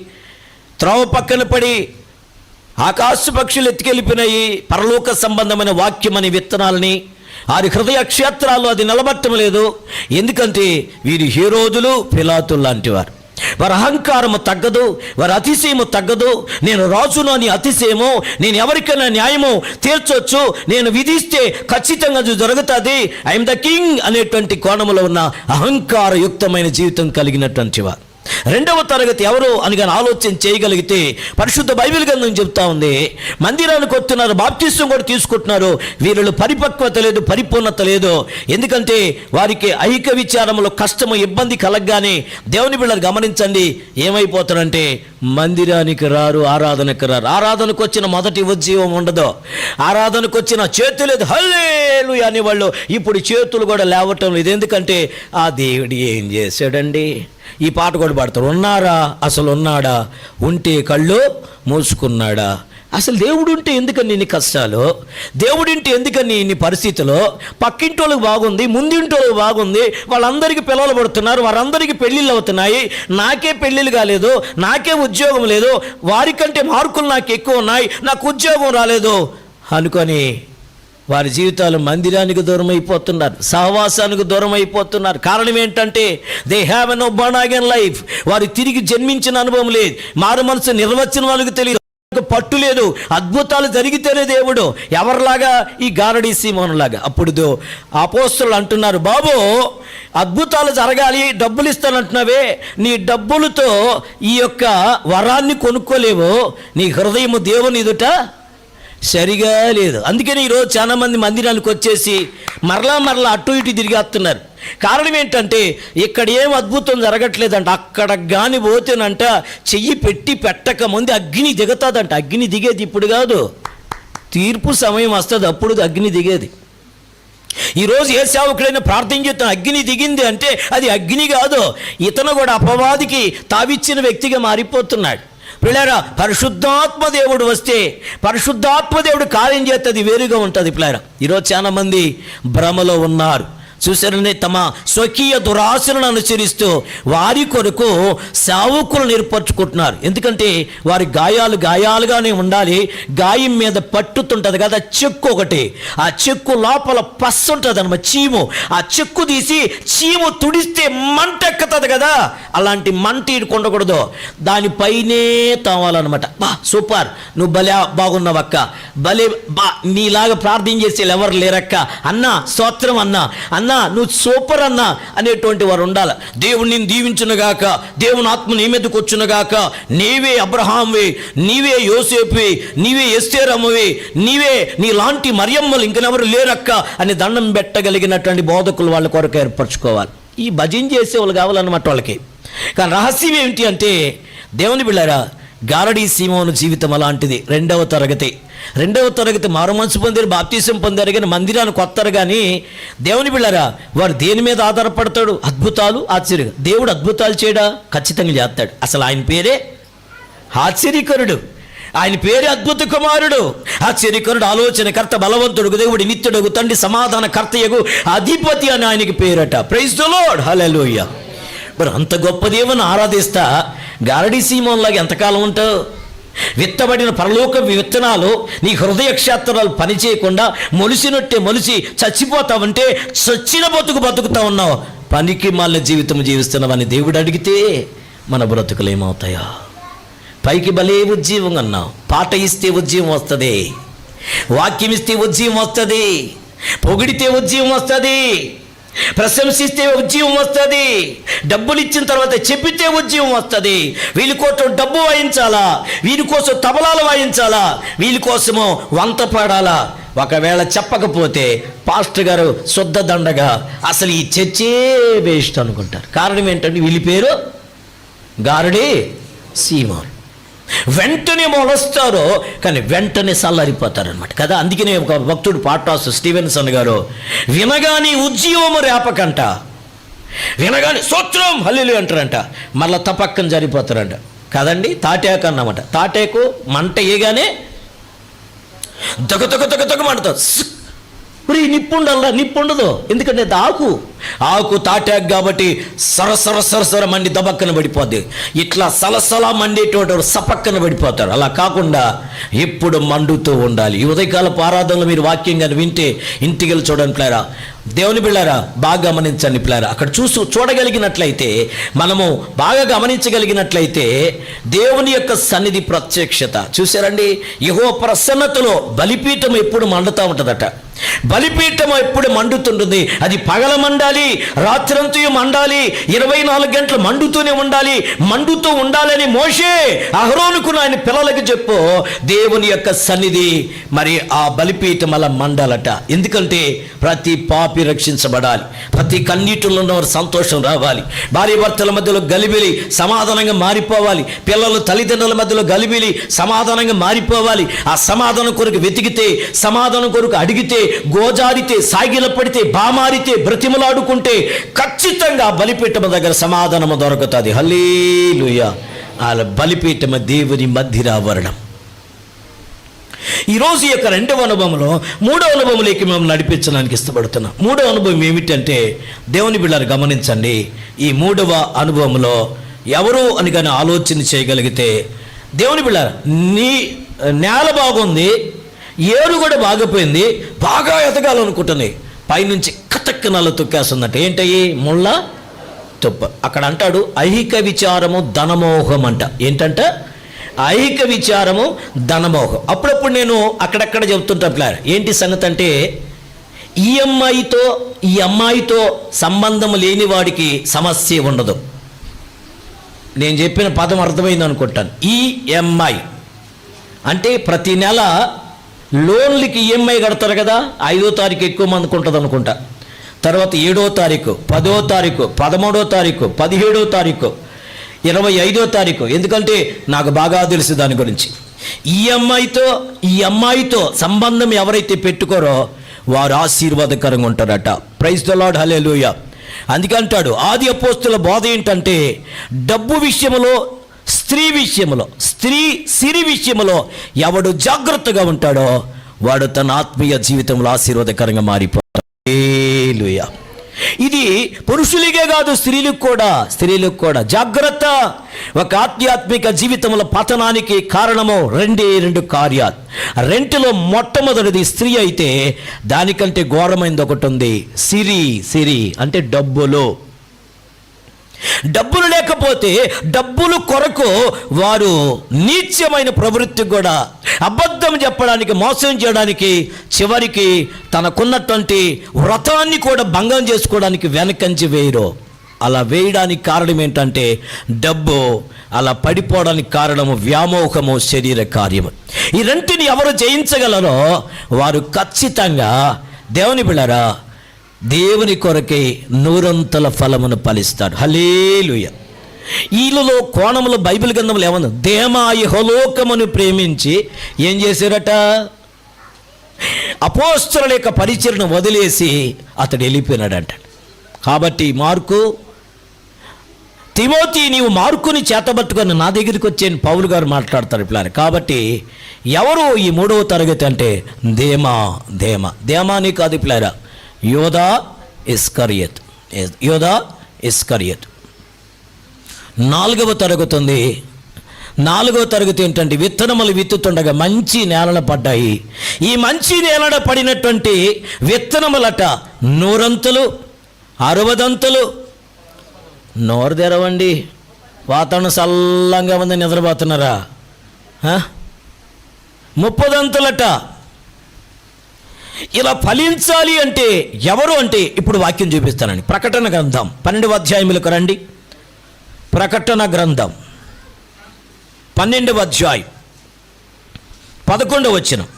త్రోవ పక్కన పడి ఆకాశ పక్షులు ఎత్తుకెళ్ళిపోయినాయి పరలోక సంబంధమైన వాక్యం అనే విత్తనాలని. వారి హృదయ క్షేత్రాల్లో అది నిలబట్టం లేదు. ఎందుకంటే వీరి హేరోదులు పిలాతులు లాంటి వారు. వారి అహంకారము తగ్గదు, వారి అతిశయము తగ్గదు. నేను రాజును అని అతిశయము, నేను ఎవరికైనా న్యాయము తీర్చొచ్చు, నేను విధిస్తే ఖచ్చితంగా అది జరుగుతుంది, ఐఎమ్ ద కింగ్ అనేటువంటి కోణంలో ఉన్న అహంకారయుక్తమైన జీవితం కలిగినటువంటి వారు. 2వ తరగతి ఎవరు అని కానీ ఆలోచన చేయగలిగితే పరిశుద్ధ బైబిల్ గ్రంథం చెప్తా ఉంది, మందిరానికి వస్తున్నారు, బాప్తిసం కూడా తీసుకుంటున్నారు, వీరిలో పరిపక్వత లేదు, పరిపూర్ణత లేదు. ఎందుకంటే వారికి ఐక్య విచారంలో కష్టము ఇబ్బంది కలగగానే దేవుని బిడ్డలు గమనించండి ఏమైపోతారంటే మందిరానికి రారు, ఆరాధనకు రారు. ఆరాధనకు వచ్చిన మొదటి ఉద్యోగం ఉండదు, ఆరాధనకు వచ్చిన చేతులు లేదు హల్లెలూయా అనేవాళ్ళు ఇప్పుడు చేతులు కూడా లేవటం లేదు. ఎందుకంటే ఆ దేవుడు ఏం చేశాడండి, ఈ పాట కూడా పాడతారు, ఉన్నారా అసలు ఉన్నాడా, ఉంటే కళ్ళు మూసుకున్నాడా. అసలు దేవుడు ఉంటే ఎందుకని ఇన్ని కష్టాలు, దేవుడింటే ఎందుకని ఇన్ని పరిస్థితులు, పక్కింటోళ్ళకి బాగుంది, ముందింటోళ్ళకి బాగుంది, వాళ్ళందరికీ పిల్లలు పడుతున్నారు, వారందరికీ పెళ్ళిళ్ళు అవుతున్నాయి, నాకే పెళ్ళిళ్ళు కాలేదు, నాకే ఉద్యోగం లేదు, వారికంటే మార్కులు నాకు ఎక్కువ ఉన్నాయి, నాకు ఉద్యోగం రాలేదు అనుకొని వారి జీవితాలు మందిరానికి దూరం అయిపోతున్నారు, సహవాసానికి దూరం అయిపోతున్నారు. కారణం ఏంటంటే they have an burn again life. వారు తిరిగి జన్మించిన అనుభవం లేదు, మారు మనసు నిర్వచనం వాళ్ళకి తెలియదు, పట్టు లేదు, అద్భుతాలు జరిగితేనే దేవుడు. ఎవరిలాగా ఈ గారడీ సీమోనులాగా. అప్పుడు అపోస్తలులు అంటున్నారు, బాబు అద్భుతాలు జరగాలి, డబ్బులు ఇస్తానంటున్నావే, నీ డబ్బులతో ఈ యొక్క వరాన్ని కొనుక్కోలేవు, నీ హృదయము దేవుని ఎదుట సరిగా లేదు. అందుకని ఈరోజు చాలా మంది మందిరానికి వచ్చేసి మరలా అటు ఇటు తిరిగేస్తున్నారు. కారణం ఏంటంటే ఇక్కడ ఏం అద్భుతం జరగట్లేదంట, అక్కడ గాని పోతేనంట చెయ్యి పెట్టక ముందు అగ్ని దిగుతుందంట. అగ్ని దిగేది ఇప్పుడు కాదు, తీర్పు సమయం వస్తుంది, అప్పుడు అగ్ని దిగేది. ఈరోజు ఏ సేవకుడైనా ప్రార్థన చేస్తున్న అగ్ని దిగింది అంటే అది అగ్ని కాదు, ఇతను కూడా అపవాదికి తావిచ్చిన వ్యక్తిగా మారిపోతున్నాడు. పిల్లారా, పరిశుద్ధాత్మ దేవుడు వస్తే పరిశుద్ధాత్మ దేవుడు కార్యం చేస్తుంది, వేరుగా ఉంటుంది. పిల్లారా, ఈరోజు చాలా మంది భ్రమలో ఉన్నారు. చూసారని తమ స్వకీయ దురాశలను అనుసరిస్తూ వారి కొరకు సేవకులను ఏర్పరచుకుంటున్నారు. ఎందుకంటే వారి గాయాలుగానే ఉండాలి, గాయం మీద పట్టుతుంటుంది కదా చెక్కు ఒకటి, ఆ చెక్కు లోపల పస్సు ఉంటుంది అన్నమాట, చీము. ఆ చెక్కు తీసి చీము తుడిస్తే మంట ఎక్కుతుంది కదా, అలాంటి మంట ఇడుకుండకూడదు, దానిపైనే తావాలన్నమాట. సూపర్, నువ్వు భలే బాగున్నావక్క, భలే నీలాగా ప్రార్థన చేసే ఎవరు లేరక్క, అన్నా స్తోత్రం అన్నా నువ్వు సూపర్ అన్నా అనేటువంటి వారు ఉండాలి. దేవుడిని దీవించునుగాక, దేవుని ఆత్మ నీ మీదకి వచ్చునుగాక, నీవే అబ్రహాంవి, నీవే యోసేపువి, నీవే ఎస్తేరమ్మవి, నీలాంటి మరియమ్మలు ఇంకెవరు లేరక్క అని దండం పెట్టగలిగినటువంటి బోధకులు వాళ్ళ కొరకు ఏర్పరచుకోవాలి. ఈ భజన చేసే వాళ్ళు కావాలన్నమాట వాళ్ళకి. కానీ రహస్యం ఏమిటి అంటే దేవుని బిళ్ళారా, గారడీ సీమోను జీవితం అలాంటిది. 2వ తరగతి మారు మనసు పొందారు, బాప్తీసం పొందారు, కానీ మందిరానికి వస్తారు. కానీ దేవుని బిళ్ళారా, వారు దేని మీద ఆధారపడతాడు? అద్భుతాలు, ఆశ్చర్యం. దేవుడు అద్భుతాలు చేయడా? ఖచ్చితంగా చేస్తాడు. అసలు ఆయన పేరే ఆశ్చర్యకరుడు, ఆయన పేరే అద్భుత కుమారుడు, ఆశ్చర్యకరుడు, ఆలోచనకర్త, బలవంతుడు, దేవుడి నిత్యుడు, తండ్రి సమాధాన కర్తయగు అధిపతి అని ఆయనకి పేరట. ప్రైజ్ ది లార్డ్, హల్లెలూయా. మరి అంత గొప్ప దేవుని ఆరాధిస్తా గారడీ సీమోన్లాగా ఎంతకాలం ఉంటావు? విత్తబడిన పరలోక విత్తనాలు నీ హృదయ క్షేత్రాలు పనిచేయకుండా మొలిసినట్టే మొలిసి చచ్చిపోతావంటే చచ్చిన బతుకుతా ఉన్నావు. పనికి మాలిన జీవితం జీవిస్తున్నామని దేవుడు అడిగితే మన బ్రతుకులు ఏమవుతాయా? పైకి భలే ఉద్యోగం అన్నావు, పాట ఇస్తే ఉద్యోగం వస్తుంది, వాక్యం ఇస్తే ఉద్యోగం వస్తుంది, పొగిడితే ఉద్యోగం వస్తుంది, ప్రశంసిస్తే ఉద్యోగం వస్తుంది, డబ్బులు ఇచ్చిన తర్వాత చెప్పితే ఉద్యోగం వస్తుంది. వీళ్ళ కోసం డబ్బు వాయించాలా, వీళ్ళ కోసం తబలాలు వాయించాలా, వీళ్ళ కోసము వంత పాడాలా. ఒకవేళ చెప్పకపోతే పాస్టర్ గారు శుద్ధ దండగా అసలు ఈ చర్చే వేస్ట్ అనుకుంటారు. కారణం ఏంటంటే వీళ్ళ పేరు గారడి సీమోన్. వెంటనే మొలస్తారో కానీ వెంటనే చల్లారిపోతారు అనమాట కదా. అందుకనే ఒక భక్తుడు పాట రాస్తారు స్టీవెన్సన్ గారు, వినగాని ఉజ్జీవము రేపకంట, వినగాని స్తోత్రం హల్లెలూయా అంటారంట, మళ్ళీ తపక్కన జరిపోతారంట కదండి. తాటాకు అన్నమాట, తాటాకు మంట ఏగానే మండుతుంది. నిప్పుండల్లా, నిప్పుండదు, ఎందుకంటే అది ఆకు తాటాకు కాబట్టి సరసర మండి దబక్కన పడిపోద్ది. ఇట్లా సలసలా మండేటోడు సపక్కన పడిపోతారు. అలా కాకుండా ఎప్పుడు మండుతూ ఉండాలి. ఈ ఉదయకాలపు ఆరాధనలో మీరు వాక్యం కానీ వింటే ఇంటికి వెళ్ళి చూడండి ప్లేరా, దేవుని బిళ్ళారా బాగా గమనించండి ప్లేరా. అక్కడ చూడగలిగినట్లయితే, మనము బాగా గమనించగలిగినట్లయితే దేవుని యొక్క సన్నిధి ప్రత్యక్షత చూసారండి. యెహోవా ప్రసన్నతలో బలిపీఠం ఎప్పుడు మండుతూ ఉంటుందట. బలిపీఠం ఎప్పుడు మండుతుంటుంది. అది పగల మండాలి, రాత్రంతా మండాలి, 24 గంటలు మండుతూనే ఉండాలి. మండుతూ ఉండాలని మోషే అహరోనుకు ఆయన పిల్లలకు చెప్పు. దేవుని యొక్క సన్నిధి మరి ఆ బలిపీఠం అలా మండాలట. ఎందుకంటే ప్రతి పాపి రక్షించబడాలి, ప్రతి కన్నీటిలో ఉన్నవారు సంతోషం రావాలి, భార్య భర్తల మధ్యలో గలిబిలి సమాధానంగా మారిపోవాలి, పిల్లలు తల్లిదండ్రుల మధ్యలో గలిబిలి సమాధానంగా మారిపోవాలి. ఆ సమాధానం కొరకు వెతికితే, సమాధానం కొరకు అడిగితే, గోజారితే, సాగిల పడితే, బామారితే, బ్రతిమలాడుకుంటే ఖచ్చితంగా బలిపీఠం దగ్గర సమాధానము దొరుకుతుంది. హల్లెలూయా. ఆ బలిపీఠం దేవుని మధ్యరావరణం. ఈరోజు యొక్క రెండవ అనుభవంలో మూడవ అనుభవంలోకి మేము నడిపించడానికి ఇష్టపడుతున్నాం. మూడవ అనుభవం ఏమిటంటే, దేవుని బిడ్డలు గమనించండి, ఈ మూడవ అనుభవంలో ఎవరు అని కానీ ఆలోచన చేయగలిగితే, దేవుని బిడ్డ నీ నేల బాగుంది, ఏరు కూడా బాగిపోయింది, బాగా ఎదగాలనుకుంటుంది, పైనుంచి కతక్క నల్ల తొక్కేస్తుందంట. ఏంటయ్యి? ముళ్ళ తుప్ప. అక్కడ అంటాడు ఐహిక విచారము ధనమోహం అంట. ఏంటంట? ఐహిక విచారము ధనమోహం. అప్పుడప్పుడు నేను అక్కడక్కడ చెబుతుంటా ప్లాన్. ఏంటి సంగతి అంటే, ఈ అమ్మాయితో సంబంధం లేని వాడికి సమస్య ఉండదు. నేను చెప్పిన పదం అర్థమైంది అనుకుంటాను. ఈఎంఐ అంటే ప్రతి నెల లోన్లకి ఈఎంఐ కడతారు కదా. 5వ తారీఖు ఎక్కువ మందికి ఉంటుంది అనుకుంటా, తర్వాత 7వ తారీఖు, 10వ తారీఖు, 13వ తారీఖు, 17వ తారీఖు, 25వ తారీఖు. ఎందుకంటే నాకు బాగా తెలుసు దాని గురించి. ఈ అమ్మాయితో సంబంధం ఎవరైతే పెట్టుకోరో వారు ఆశీర్వాదకరంగా ఉంటారట. ప్రైజ్ ద లార్డ్, హల్లెలూయా. అందుకే అంటాడు ఆది అపోస్తుల బోధ ఏంటంటే, డబ్బు విషయంలో, సిరి విషయంలో ఎవడు జాగ్రత్తగా ఉంటాడో వాడు తన ఆత్మీయ జీవితంలో ఆశీర్వాదకరంగా మారిపోతాడు. హల్లెలూయా. ఇది పురుషులకే కాదు, స్త్రీలకు కూడా జాగ్రత్త. ఒక ఆధ్యాత్మిక జీవితంలో పతనానికి కారణము రెండు కార్యాలు. రెంటిలో మొట్టమొదటిది స్త్రీ అయితే, దానికంటే ఘోరమైనది ఒకటి ఉంది, సిరి అంటే డబ్బులు లేకపోతే డబ్బులు కొరకు వారు నీచమైన ప్రవృత్తి కూడా, అబద్ధం చెప్పడానికి, మోసం చేయడానికి, చివరికి తనకున్నటువంటి వ్రతాన్ని కూడా భంగం చేసుకోవడానికి వెనకంచి వేయరు. అలా వేయడానికి కారణం ఏంటంటే డబ్బు. అలా పడిపోవడానికి కారణము వ్యామోహము, శరీర కార్యము. ఈ రెంటిని ఎవరు జయించగలరో వారు ఖచ్చితంగా దేవుని బిడ్డలారా దేవుని కొరకే 100 ఫలమును ఫలిస్తాడు. హల్లెలూయా. వీళ్ళలో కోణంలో బైబిల్ గ్రంథంలో ఏమన్నా, దేమా యెహోలోకమును ప్రేమించి ఏం చేశారట? అపోస్తలుల యొక్క పరిచర్ను వదిలేసి అతడు వెళ్ళిపోయినాడంట. కాబట్టి తిమోతి, నీవు మార్కుని చేతబట్టుకొని నా దగ్గరికి వచ్చేని పౌలు గారు మాట్లాడతారు ఇట్లా. కాబట్టి ఎవరు ఈ 3వ తరగతి అంటే దేమాని కాదు ఇట్లారా, యోధా ఇస్కరియత్. 4వ తరగతి ఉంది. 4వ తరగతి ఏంటంటే, విత్తనములు విత్తుతుండగా మంచి నేలన పడ్డాయి. ఈ మంచి నేలన పడినటువంటి విత్తనములట 100 అంతలు, 60 అంతలు, నోరు తెరవండి, వాతావరణం చల్లంగా ఉంది, నిద్రపోతున్నారా? 30 ఇలా ఫలించాలి అంటే ఎవరు అంటే ఇప్పుడు వాక్యం చూపిస్తానండి. ప్రకటన గ్రంథం 12వ అధ్యాయములకు రండి. ప్రకటన గ్రంథం 12వ అధ్యాయం 11వ వచనం.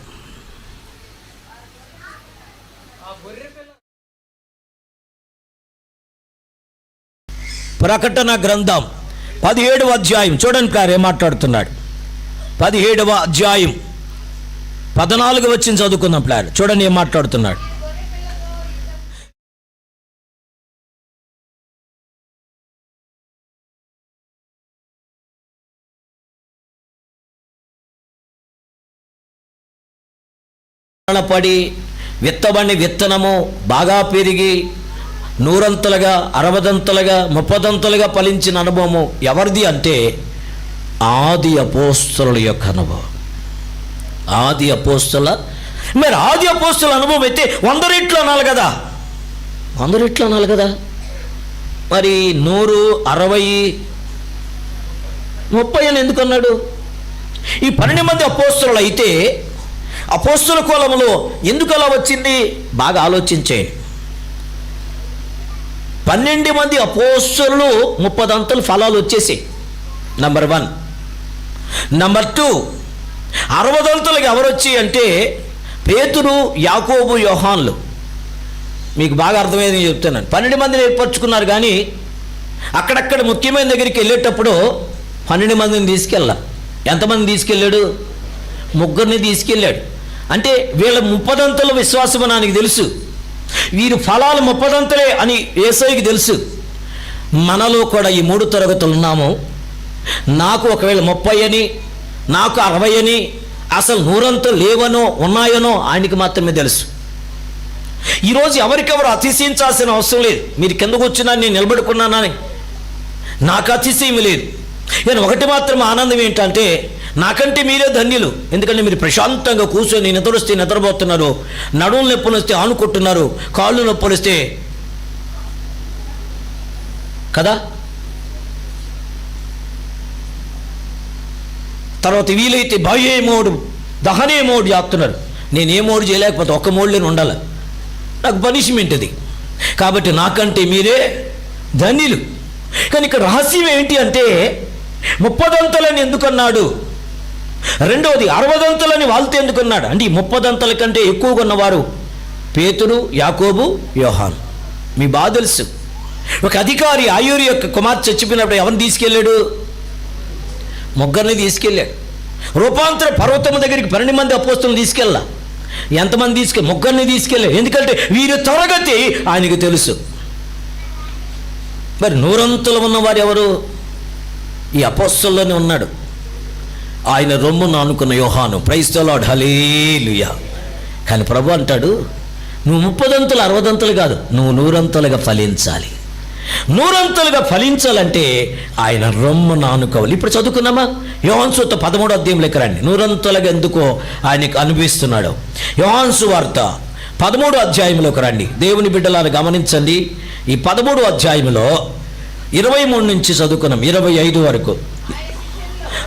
ప్రకటన గ్రంథం 17వ అధ్యాయం చూడండి ప్రియులారా ఏం మాట్లాడుతున్నాడు. 17వ అధ్యాయం 14వ వచనం చదువుకుందాం ప్రియులారా. చూడండి ఏం మాట్లాడుతున్నాడు. పడి విత్తబడి విత్తనము బాగా పెరిగి 100 60 30 ఫలించిన అనుభవము ఎవరిది అంటే ఆది అపోస్తలుల యొక్క అనుభవం. ఆది అపోస్తల మరి ఆది అపోస్తల అనుభవం అయితే 100 రెట్లు అనాలి కదా. 100 రెట్లు అనాలి కదా. మరి 100 60 30 అని ఎందుకు అన్నాడు? ఈ 12 మంది అపోస్తలులు అయితే అపోస్తల కులములో ఎందుకు అలా వచ్చింది? బాగా ఆలోచించేయండి. 12 మంది అపోస్తలులు 30 ఫలాలు వచ్చేసాయి. నంబర్ 1. నంబర్ 2, 60 ఎవరు వచ్చి అంటే పేతురు, యాకోబు, యోహాన్లు. మీకు బాగా అర్థమైంది చెప్తున్నాను. 12 మందిని ఏర్పరచుకున్నారు, కానీ అక్కడక్కడ ముఖ్యమైన దగ్గరికి వెళ్ళేటప్పుడు 12 మందిని తీసుకెళ్ళా. ఎంతమంది తీసుకెళ్ళాడు? 3 తీసుకెళ్ళాడు. అంటే వీళ్ళ 30 విశ్వాసం నాకు తెలుసు, వీరు ఫలాలు 30 అని యేసయ్యకి తెలుసు. మనలో కూడా ఈ 3 తరగతులు ఉన్నాము. నాకు ఒకవేళ 30 అని, నాకు 60 అని, అసలు 100 లేవనో ఉన్నాయనో ఆయనకి మాత్రమే తెలుసు. ఈరోజు ఎవరికెవరు అతిశయించాల్సిన అవసరం లేదు. మీరు కిందకు వచ్చినా నేను నిలబడుకున్నానని నాకు అతిశయం లేదు. నేను ఒకటి మాత్రం ఆనందం ఏంటంటే నాకంటే మీరే ధన్యులు. ఎందుకంటే మీరు ప్రశాంతంగా కూర్చొని నిద్రొస్తే నిద్రపోతున్నారు, నడుములు నొప్పులు వస్తే ఆనుకుంటున్నారు, కాళ్ళు నొప్పులు వస్తే కదా. తర్వాత వీలైతే బాహ్య మోడు దహనే మోడు చేస్తున్నారు. నేను ఏ మోడు చేయలేకపోతే ఒక్క మోడులోనే ఉండాలి, నాకు పనిష్మెంట్ అది. కాబట్టి నాకంటే మీరే ధన్యులు. కానీ ఇక్కడ రహస్యం ఏంటి అంటే 30 ఎందుకన్నాడు? రెండవది 60 వాళ్ళతో ఎందుకన్నాడు అంటే ఈ 30 కంటే ఎక్కువగా ఉన్నవారు పేతురు, యాకోబు, యోహాను. మీ బాధ తెలుసు. ఒక అధికారి ఆయూరు యొక్క కుమార్తె చచ్చిపోయినప్పుడు ఎవరిని తీసుకెళ్ళాడు? 3 తీసుకెళ్ళాడు. రూపాంతర పర్వతం దగ్గరికి 12 మంది అపోస్తలులను తీసుకెళ్ళా. ఎంతమంది 3 తీసుకెళ్ళాడు. ఎందుకంటే వీరు తరగతి ఆయనకు తెలుసు. మరి 100 ఉన్నవారు ఎవరు? ఈ అపోస్తలులోనే ఉన్నాడు. ఆయన రొమ్మును అనుకున్న యోహాను. ప్రైజ్ ది లార్డ్, హల్లెలూయా. కానీ ప్రభు అంటాడు, నువ్వు 30 60 కాదు, నువ్వు 100 ఫలించాలి. 100 ఫలించాలంటే ఆయన రొమ్మును ఆనుకోవాలి. ఇప్పుడు చదువుకున్నామా? యోహాను సువార్త 13వ అధ్యాయంలోకి రండి. 100 ఎందుకో ఆయనకు అనిపిస్తున్నాడు. యోహాను సువార్త 13వ అధ్యాయంలోకి రండి. దేవుని బిడ్డలారా గమనించండి. ఈ 13వ అధ్యాయంలో 23 నుంచి చదువుకున్నాం 25 వరకు.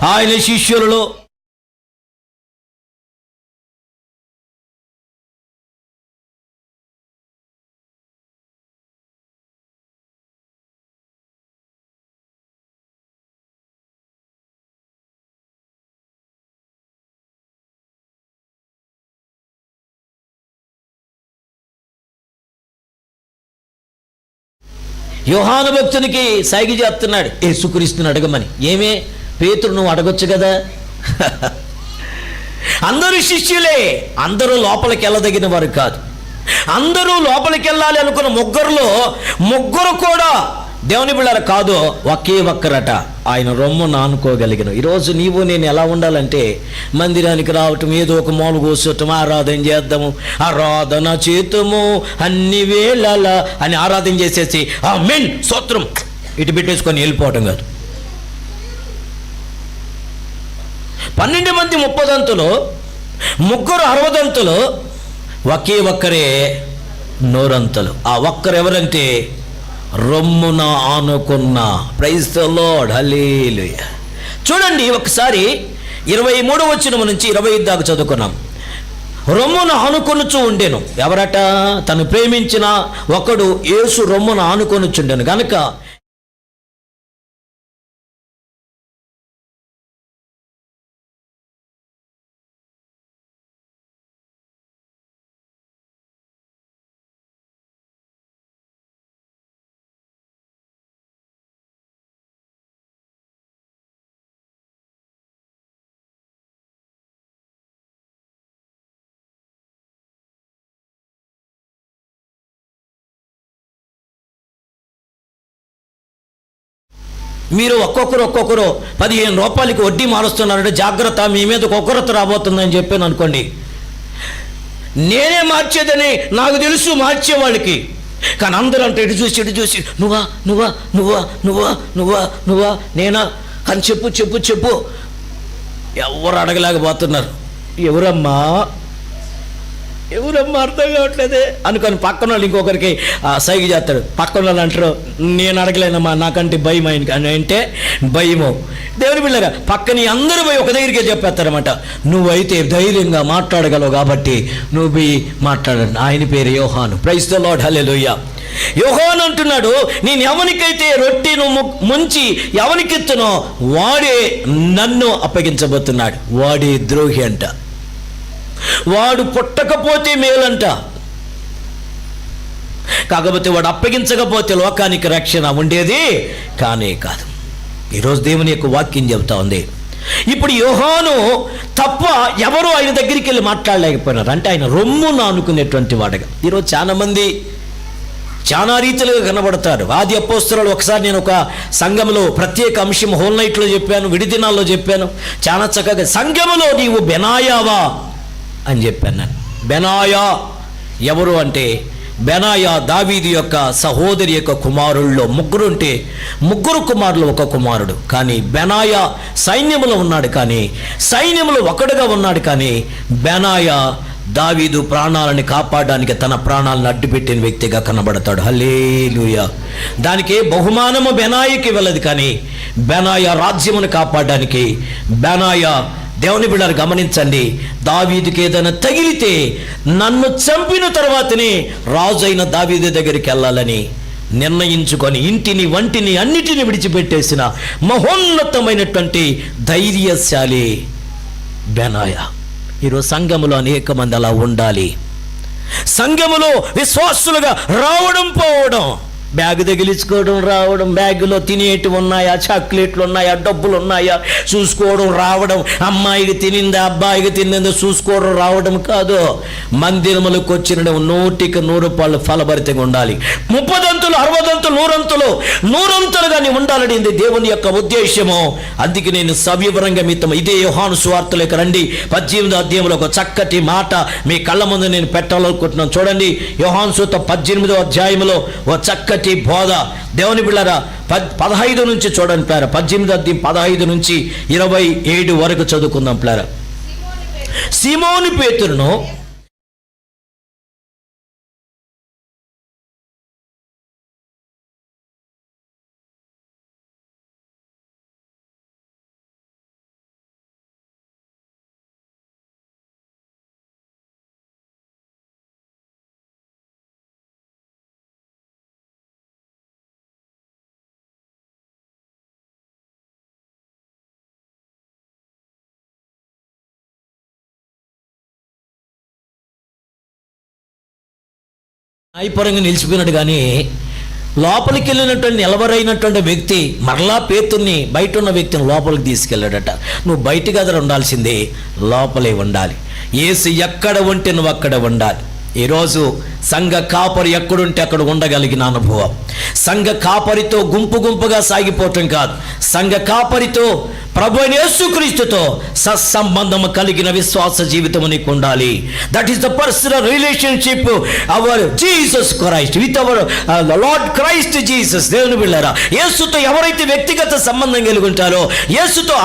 ఆయన శిష్యులలో యోహాను భక్తునికి సైగ చెప్తున్నాడు, యేసుక్రీస్తుని అడగమని. ఏమే పేతురు, నువ్వు అడగొచ్చు కదా. అందరూ శిష్యులే, అందరూ లోపలికి వెళ్ళదగిన వారు కాదు. అందరూ లోపలికి వెళ్ళాలి అనుకున్న 3 కూడా దేవుని బిళ్ళారు కాదు, ఒకే ఒక్కరట ఆయన రొమ్మును ఆనుకోగలిగిన. ఈరోజు నీవు నేను ఎలా ఉండాలంటే మందిరానికి రావటం, ఏదో ఒక మూల కూర్చోటం, ఆరాధన చేద్దాము, ఆరాధన చేతము అన్ని వేళల అని ఆరాధన చేసేసి ఆమేన్ స్తోత్రం ఇటు పెట్టేసుకొని వెళ్ళిపోవటం కాదు. 12 మంది 30 3 60 ఒకే ఒక్కరే 100. ఆ ఒక్కరు ఎవరంటే రొమ్మున ఆనుకున్న. ప్రైజ్ ద లార్డ్, హల్లెలూయా. చూడండి ఒకసారి 23వ వచనం నుంచి 25 దాకా చదువుకున్నాం. రొమ్మున ఆనుకొనుచు ఉండెను. ఎవరట? తను ప్రేమించిన ఒకడు యేసు రొమ్మున ఆనుకొనుచుండెను గనుక మీరు ఒక్కొక్కరు 15 రూపాయలకి వడ్డీ మారుస్తున్నారంటే జాగ్రత్త, మీ మీద ఒక్కొక్కరత రాబోతుందని చెప్పాను అనుకోండి. నేనే మార్చేదని నాకు తెలుసు మార్చేవాళ్ళకి. కానీ అందరూ అంటే ఇటు చూసి నువ్వా నువ్వా నువ్వా నువ్వా నువ్వా నువ్వా నేనా అని చెప్పు. ఎవరు అడగలేకపోతున్నారు. ఎవరమ్మా అర్థం కావట్లేదే అనుకొని పక్కన వాళ్ళు ఇంకొకరికి సైగ చేస్తాడు. పక్కన వాళ్ళు అంటారు, నేను అడగలేనమ్మా, నాకంటే భయం అంటే భయము. దేవుని పిల్లగా పక్కని అందరూ పోయి ఒక దగ్గరికి చెప్పేస్తారన్నమాట. నువ్వైతే ధైర్యంగా మాట్లాడగలవు కాబట్టి నువ్వు పోయి మాట్లాడండి. ఆయన పేరు యోహాను. ప్రైజ్ ద లార్డ్, హల్లెలూయా. యోహాను అంటున్నాడు, నేను ఎవరికైతే రొట్టెను ముంచి ఎవరికిత్తునో వాడే నన్ను అప్పగించబోతున్నాడు. వాడే ద్రోహి అంట. వాడు పుట్టకపోతే మేలంట. కాకపోతే వాడు అప్పగించకపోతే లోకానికి రక్షణ ఉండేది కానే కాదు. ఈరోజు దేవుని యొక్క వాక్యం చెబుతా ఉంది. ఇప్పుడు యోహాను తప్ప ఎవరు ఆయన దగ్గరికి వెళ్ళి మాట్లాడలేకపోయినారు. అంటే ఆయన రొమ్మును ఆనుకునేటువంటి వాడుగా. ఈరోజు చాలామంది చాలా రీతిలుగా కనబడతారు. ఆది అపోస్తలులు ఒకసారి నేను ఒక సంఘంలో ప్రత్యేక అంశం హోల్ నైట్లో చెప్పాను, విడిదినాల్లో చెప్పాను. చాలా చక్కగా సంఘములో నీవు బెనాయావా అని చెప్పాను. నేను బెనాయా ఎవరు అంటే, బెనాయా దావీదు యొక్క సహోదరి యొక్క కుమారుల్లో ముగ్గురు కుమారులు ఒక కుమారుడు. కానీ బెనాయా సైన్యములో ఉన్నాడు, కానీ సైన్యములో ఒకడుగా ఉన్నాడు. కానీ బెనాయా దావీదు ప్రాణాలను కాపాడడానికి తన ప్రాణాలను అడ్డుపెట్టిన వ్యక్తిగా కనబడతాడు. హల్లెలూయా. దానికి బహుమానము బెనాయాకి వెళ్ళదు, కానీ బెనాయా రాజ్యమును కాపాడడానికి బెనాయా. దేవుని బిడ్డలు గమనించండి, దావీదుకి ఏదైనా తగిలితే నన్ను చంపిన తర్వాతనే రాజు అయిన దావీదు దగ్గరికి వెళ్ళాలని నిర్ణయించుకొని ఇంటిని వంటిని అన్నిటిని విడిచిపెట్టేసిన మహోన్నతమైనటువంటి ధైర్యశాలి బెనాయా. ఈరోజు సంఘములో అనేక మంది అలా ఉండాలి. సంఘములో విశ్వాసులుగా రావడం పోవడం, బ్యాగ్ తగిలించుకోవడం రావడం, బ్యాగులో తినేటివి ఉన్నాయా, చాక్లెట్లు ఉన్నాయా, డబ్బులు ఉన్నాయా చూసుకోవడం రావడం, అమ్మాయికి తినిందా అబ్బాయికి తినిందా చూసుకోవడం రావడం కాదు. మందిరములకు వచ్చిన 100కి 100 రూపాయలు ఫలభరితంగా ఉండాలి. 30 దంతులు 60 దంతులు 100 అంతులుగా నీ ఉండాలని దేవుని యొక్క ఉద్దేశము. అందుకే నేను సవివరంగా మీతో ఇదే యోహాను సువార్తలోకి రండి. 18వ అధ్యాయంలో ఒక చక్కటి మాట మీ కళ్ళ ముందు నేను పెట్టాలనుకుంటున్నాను. చూడండి, యోహాను సువార్త 18వ అధ్యాయంలో ఒక చక్కటి బోధ. దేవుని బిడ్డలారా 15 నుంచి చూడండి ప్లారా. 18వ అధ్యాయం 15 నుంచి 27 వరకు చదువుకుందాం ప్లారా. సీమోను పేతురును నాయపరంగా నిలిచిపోయినాడు. కానీ లోపలికి వెళ్ళినటువంటి నిలవరైనటువంటి వ్యక్తి మరలా పేతుర్ని బయట ఉన్న వ్యక్తిని లోపలికి తీసుకెళ్ళాడట. నువ్వు బయట గదిలో ఉండాల్సిందే, లోపలే ఉండాలి. యేసు ఎక్కడ ఉంటే నువ్వు అక్కడ ఉండాలి. ఈరోజు సంఘ కాపరి ఎక్కడుంటే అక్కడ ఉండగలిగిన అనుభవం. సంఘ కాపరితో గుంపుగా సాగిపోవటం కాదు, సంఘ కాపరితో ప్రభు యేసుక్రీస్తుతో సత్సంబంధం కలిగిన విశ్వాస జీవితం నీకు ఉండాలి. That is the personal relationship hour Jesus Christ with our Lord Christ Jesus. దేవుని బిడ్డలారా, యేసుతో ఎవరైతే వ్యక్తిగత సంబంధం కలిగి ఉంటారో, యేసుతో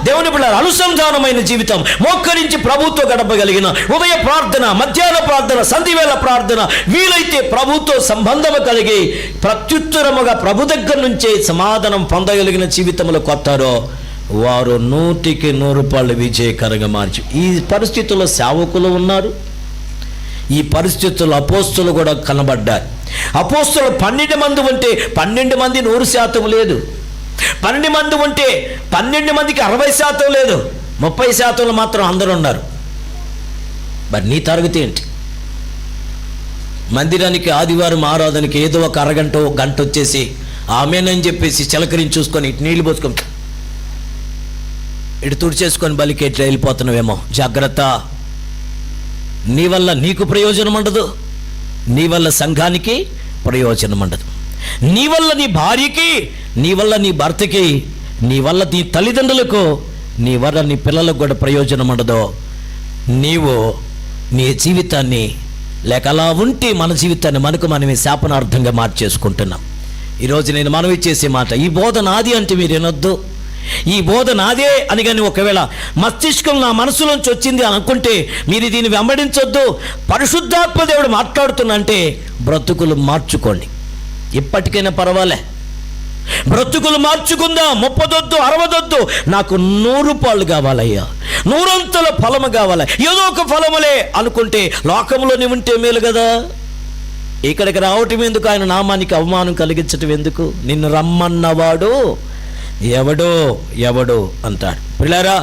దేవుని బిడ్డలారా అనుసంధానమైన జీవితం, మోకరించి ప్రభుతో గడపగలిగిన ఉదయ ప్రార్థన, మధ్యాహ్న ప్రార్థన, సంధివేళ ప్రార్థన, ప్రార్థన, వీలైతే ప్రభుతో సంబంధము కలిగి ప్రత్యుత్తరముగా ప్రభు దగ్గర నుంచే సమాధానం పొందగలిగిన జీవితంలో కొత్తారో వారు 100% విజయకరంగా మార్చి. ఈ పరిస్థితుల్లో సేవకులు ఉన్నారు, ఈ పరిస్థితుల్లో అపోస్తులు కూడా కనబడ్డారు. అపోస్తులు 12 మంది ఉంటే 12 మంది 100% లేదు, 12 మంది ఉంటే 12 మందికి 60% లేదు, 30% మాత్రం అందరూ ఉన్నారు. మరి నీ తరగతి ఏంటి? మందిరానికి ఆదివారం ఆరాధనకి ఏదో ఒక అరగంట గంట వచ్చేసి ఆమెనని చెప్పేసి చిలకరించి చూసుకొని ఇటు నీళ్లు పోసుకొని ఇటు తుడిచేసుకొని బలికి ఎట్లా వెళ్ళిపోతున్నావేమో. జాగ్రత్త. నీ వల్ల నీకు ప్రయోజనం ఉండదు, నీ వల్ల సంఘానికి ప్రయోజనం ఉండదు, నీ వల్ల నీ భార్యకి, నీ వల్ల నీ భర్తకి, నీ వల్ల నీ తల్లిదండ్రులకు, నీ వల్ల నీ పిల్లలకు కూడా ప్రయోజనం ఉండదు. నీవు నీ జీవితాన్ని లేక అలా ఉంటే మన జీవితాన్ని మనమే శాపనార్థంగా మార్చేసుకుంటున్నాం. ఈరోజు నేను మనవి చేసే మాట, ఈ బోధ నాది అంటే మీరు వినొద్దు. ఈ బోధ నాదే అని కానీ ఒకవేళ మస్తిష్కం నా మనసులోంచి వచ్చింది అనుకుంటే మీరు దీన్ని వెంబడించొద్దు. పరిశుద్ధాత్మ దేవుడు మాట్లాడుతున్నంటే బ్రతుకులు మార్చుకోండి. ఇప్పటికైనా పర్వాలే, బ్రతుకులు మార్చుకుందాం. 30 60 నాకు 100 పాళ్ళు కావాలయ్యా, 100 ఫలము కావాలి, ఏదో ఒక ఫలములే అనుకుంటే లోకంలోనే ఉంటే మేలు కదా. ఇక్కడికి రావటం ఎందుకు? ఆయన నామానికి అవమానం కలిగించటం ఎందుకు? నిన్ను రమ్మన్నవాడు ఎవడో అంటాడు. పిల్లారా,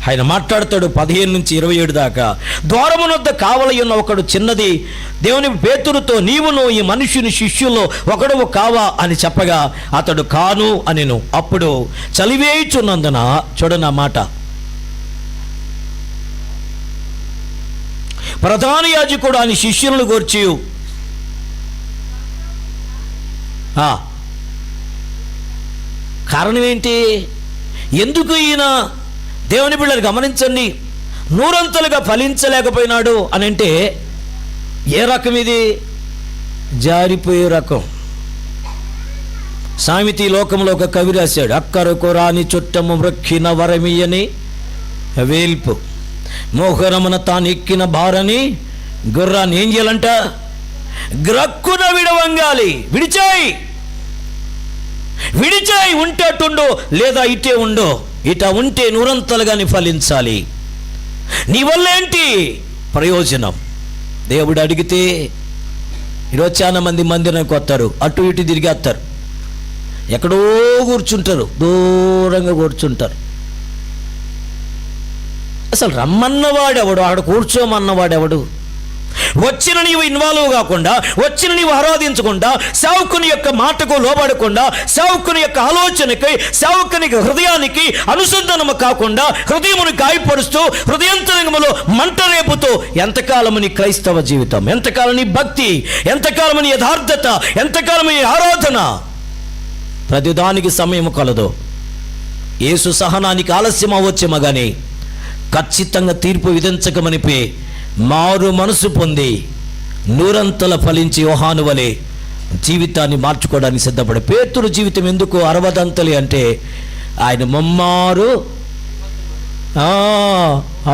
ఆయన మాట్లాడతాడు 15 నుంచి 27 దాకా. ద్వారమునొద్ద కావలి ఉన్న ఒకడు చిన్నది దేవుని పేతురుతో, నీవును ఈ మనుష్యుని శిష్యుల్లో ఒకడు కావా అని చెప్పగా అతడు కాను అనెను. అప్పుడు చలివేయుచున్నందున, చూడనా మాట, ప్రధాన యాజకుడు అని శిష్యులను గూర్చి కారణం ఏంటి? ఎందుకు ఈయన దేవుని బిడ్డలు గమనించండి 100 ఫలించలేకపోయినాడు అని అంటే ఏ రకం ఇది? జారిపోయే రకం. సామెతి లోకంలో ఒక కవి రాశాడు, అక్కరకు రాని చుట్టము మ్రొక్కిన వరమియని వేల్పు, మోహరమున తాను ఎక్కిన భారని గుర్రాన్ని ఏం చేయాలంట? గ్రక్కున విడవంగాలి. విడిచాయి ఉంటే అటుండో, లేదా ఇటే ఉండో. ఇట ఉంటే 100 ఫలించాలి. నీ వల్ల ఏంటి ప్రయోజనం? దేవుడు అడిగితే ఈరోజు చాలా మంది మందిరానికి వస్తారు, అటు ఇటు తిరిగేస్తారు, ఎక్కడో కూర్చుంటారు, దూరంగా కూర్చుంటారు. అసలు రమ్మన్నవాడెవడు, అక్కడ కూర్చోమన్నవాడెవడు? వచ్చిన నీవు ఇన్వాల్వ్ కాకుండా, వచ్చిన నీవు ఆరాధించకుండా, సేవకుని యొక్క మాటకు లోబడకుండా, సేవకుని యొక్క ఆలోచనకి, సేవకుని హృదయానికి అనుసంధానము కాకుండా, హృదయమును గాయపరుస్తూ, హృదయంతరంగములో మంట రేపుతూ, ఎంతకాలము నీ క్రైస్తవ జీవితం, ఎంతకాలం నీ భక్తి, ఎంతకాలము నీ యథార్థత, ఎంతకాలము నీ ఆరాధన? ప్రతిదానికి సమయం కలదు. యేసు సహనానికి ఆలస్యం అవ్వచ్చేమో కానీ ఖచ్చితంగా తీర్పు విధించకమనిపే మారు మనసు పొంది 100 ఫలించి యోహాను వలె జీవితాన్ని మార్చుకోవడానికి సిద్ధపడే. పేతురు జీవితం ఎందుకు 60 అంటే ఆయన ముమ్మారు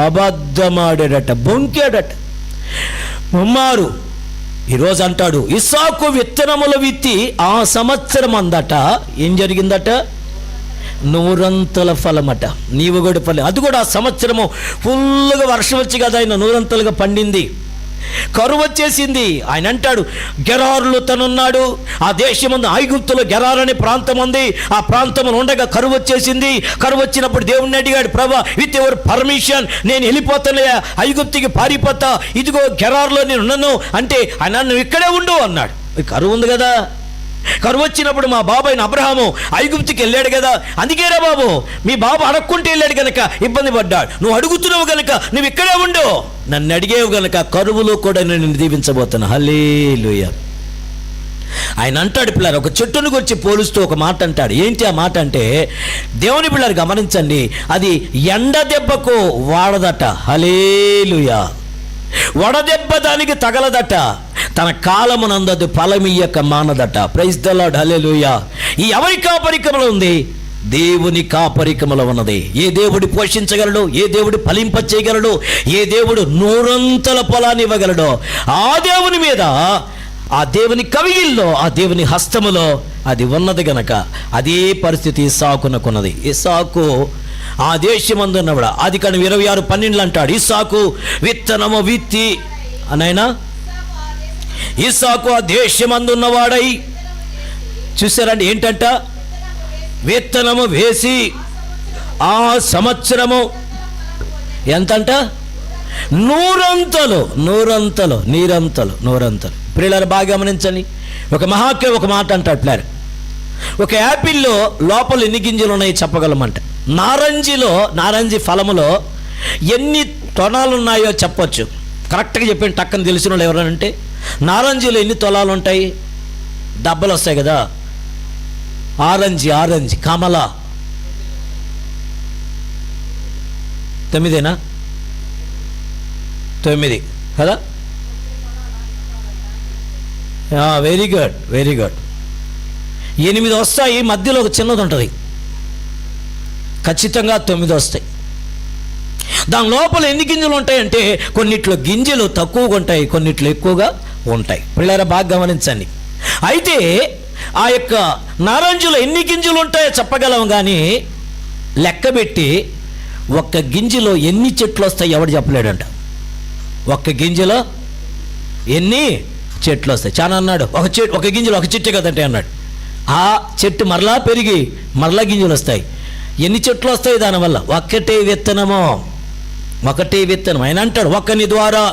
అబద్ధమాడాడట, బొంకాడట. ముమ్మారు. ఈరోజు అంటాడు, ఇస్సాకు విత్తనముల విత్తి ఆ సంవత్సరం అందట ఏం జరిగిందట? 100 ఫలమట. నీవు కూడా ఫలం. అది కూడా ఆ సంవత్సరము ఫుల్గా వర్షం వచ్చి కదా ఆయన 100 పండింది. కరువు వచ్చేసింది. ఆయన అంటాడు, గెరారులు తనున్నాడు. ఆ దేశమందు ఐగుప్తులో గెరారు అనే ప్రాంతం ఉంది. ఆ ప్రాంతంలో ఉండగా కరువు వచ్చేసింది. కరువు వచ్చినప్పుడు దేవుణ్ణి అడిగాడు, ప్రభా విత్ ఎవర్ పర్మిషన్ నేను వెళ్ళిపోతాను, ఐగుప్తికి పారిపోతా, ఇదిగో గెరారులో నేను ఉన్నాను అంటే ఆయన నువ్వు ఇక్కడే ఉండు అన్నాడు. కరువు ఉంది కదా. కరువు వచ్చినప్పుడు మా బాబు అయిన అబ్రహాము ఐగుప్తికి వెళ్ళాడు కదా, అందుకేరా బాబు మీ బాబు అడక్కుంటే వెళ్ళాడు కనుక ఇబ్బంది పడ్డాడు. నువ్వు అడుగుతున్నావు కనుక నువ్వు ఇక్కడే ఉండు, నన్ను అడిగేవు కనుక కరువులో కూడా నేను దీవించబోతాను. హల్లెలూయా. ఆయన అంటాడు, పిల్లలు ఒక చెట్టును గురించి పోలుస్తూ ఒక మాట అంటాడు. ఏంటి ఆ మాట అంటే, దేవుని పిల్లలు గమనించండి, అది ఎండ దెబ్బకు వాడదట. హల్లెలూయా. వడదెబ్బ దానికి తగలదట, తన కాలమునందది ఫలమియ్యక మానదట. Praise the lord. హల్లెలూయా. ఈ అమెరికా పరికరంలో ఉంది, దేవుని కాపరికములో ఉన్నది. ఏ దేవుడు పోషించగలడు, ఏ దేవుడు ఫలింపచేయగలడు, ఏ దేవుడు నూరంతల ఫలాన్ని ఇవ్వగలడో ఆ దేవుని మీద, ఆ దేవుని కవిగిల్లో, ఆ దేవుని హస్తములో అది ఉన్నది గనక అదే పరిస్థితి ఇస్సాకునకున్నది. ఇస్సాకు ఆ దేశమందు ఉన్నవాడు. ఆదికాండం 26:12 అంటాడు, ఇస్సాకు విత్తనము విత్తి అనైనా ఇస్సాకు ఆ దేశమందు ఉన్నవాడై, చూసారండి ఏంటంట, విత్తనము వేసి ఆ సంవత్సరము ఎంతంట, నూరంతలు పిల్లలు బాగా గమనించండి. ఒక ఒక మాట అంటాడు పిల్లలు, ఒక యాపిల్లో లోపల ఎన్ని గింజలు ఉన్నాయి చెప్పగలమంట. నారంజి ఫలములో ఎన్ని తొనాలు ఉన్నాయో చెప్పొచ్చు. కరెక్ట్గా చెప్పండి, టక్కని తెలిసిన వాళ్ళు ఎవరంటే, నారంజిలో ఎన్ని తొలాలు ఉంటాయి? డబ్బలు వస్తాయి కదా, ఆరెంజ్ కమల 9 కదా. వెరీ గుడ్ 8 వస్తాయి, మధ్యలో ఒక చిన్నది ఉంటుంది, ఖచ్చితంగా 9 వస్తాయి. దాని లోపల ఎన్ని గింజలు ఉంటాయంటే, కొన్నిట్లో గింజలు తక్కువగా ఉంటాయి, కొన్నిట్లో ఎక్కువగా ఉంటాయి. పిల్లరా బాగా గమనించండి. అయితే ఆ యొక్క నారంజులో ఎన్ని గింజలు ఉంటాయో చెప్పగలం, కానీ లెక్కబెట్టి ఒక్క గింజలో ఎన్ని చెట్లు వస్తాయి ఎవడు చెప్పలేడంట. ఒక్క గింజలో ఎన్ని చెట్లు వస్తాయి. చాలా అన్నాడు, ఒక గింజలో ఒక చెట్టు కదంటే అన్నాడు. ఆ చెట్టు మరలా పెరిగి మరలా గింజలు వస్తాయి. ఎన్ని చెట్లు వస్తాయి దానివల్ల? ఒకటే విత్తనం. ఆయన అంటాడు, ఒక్కని ద్వారా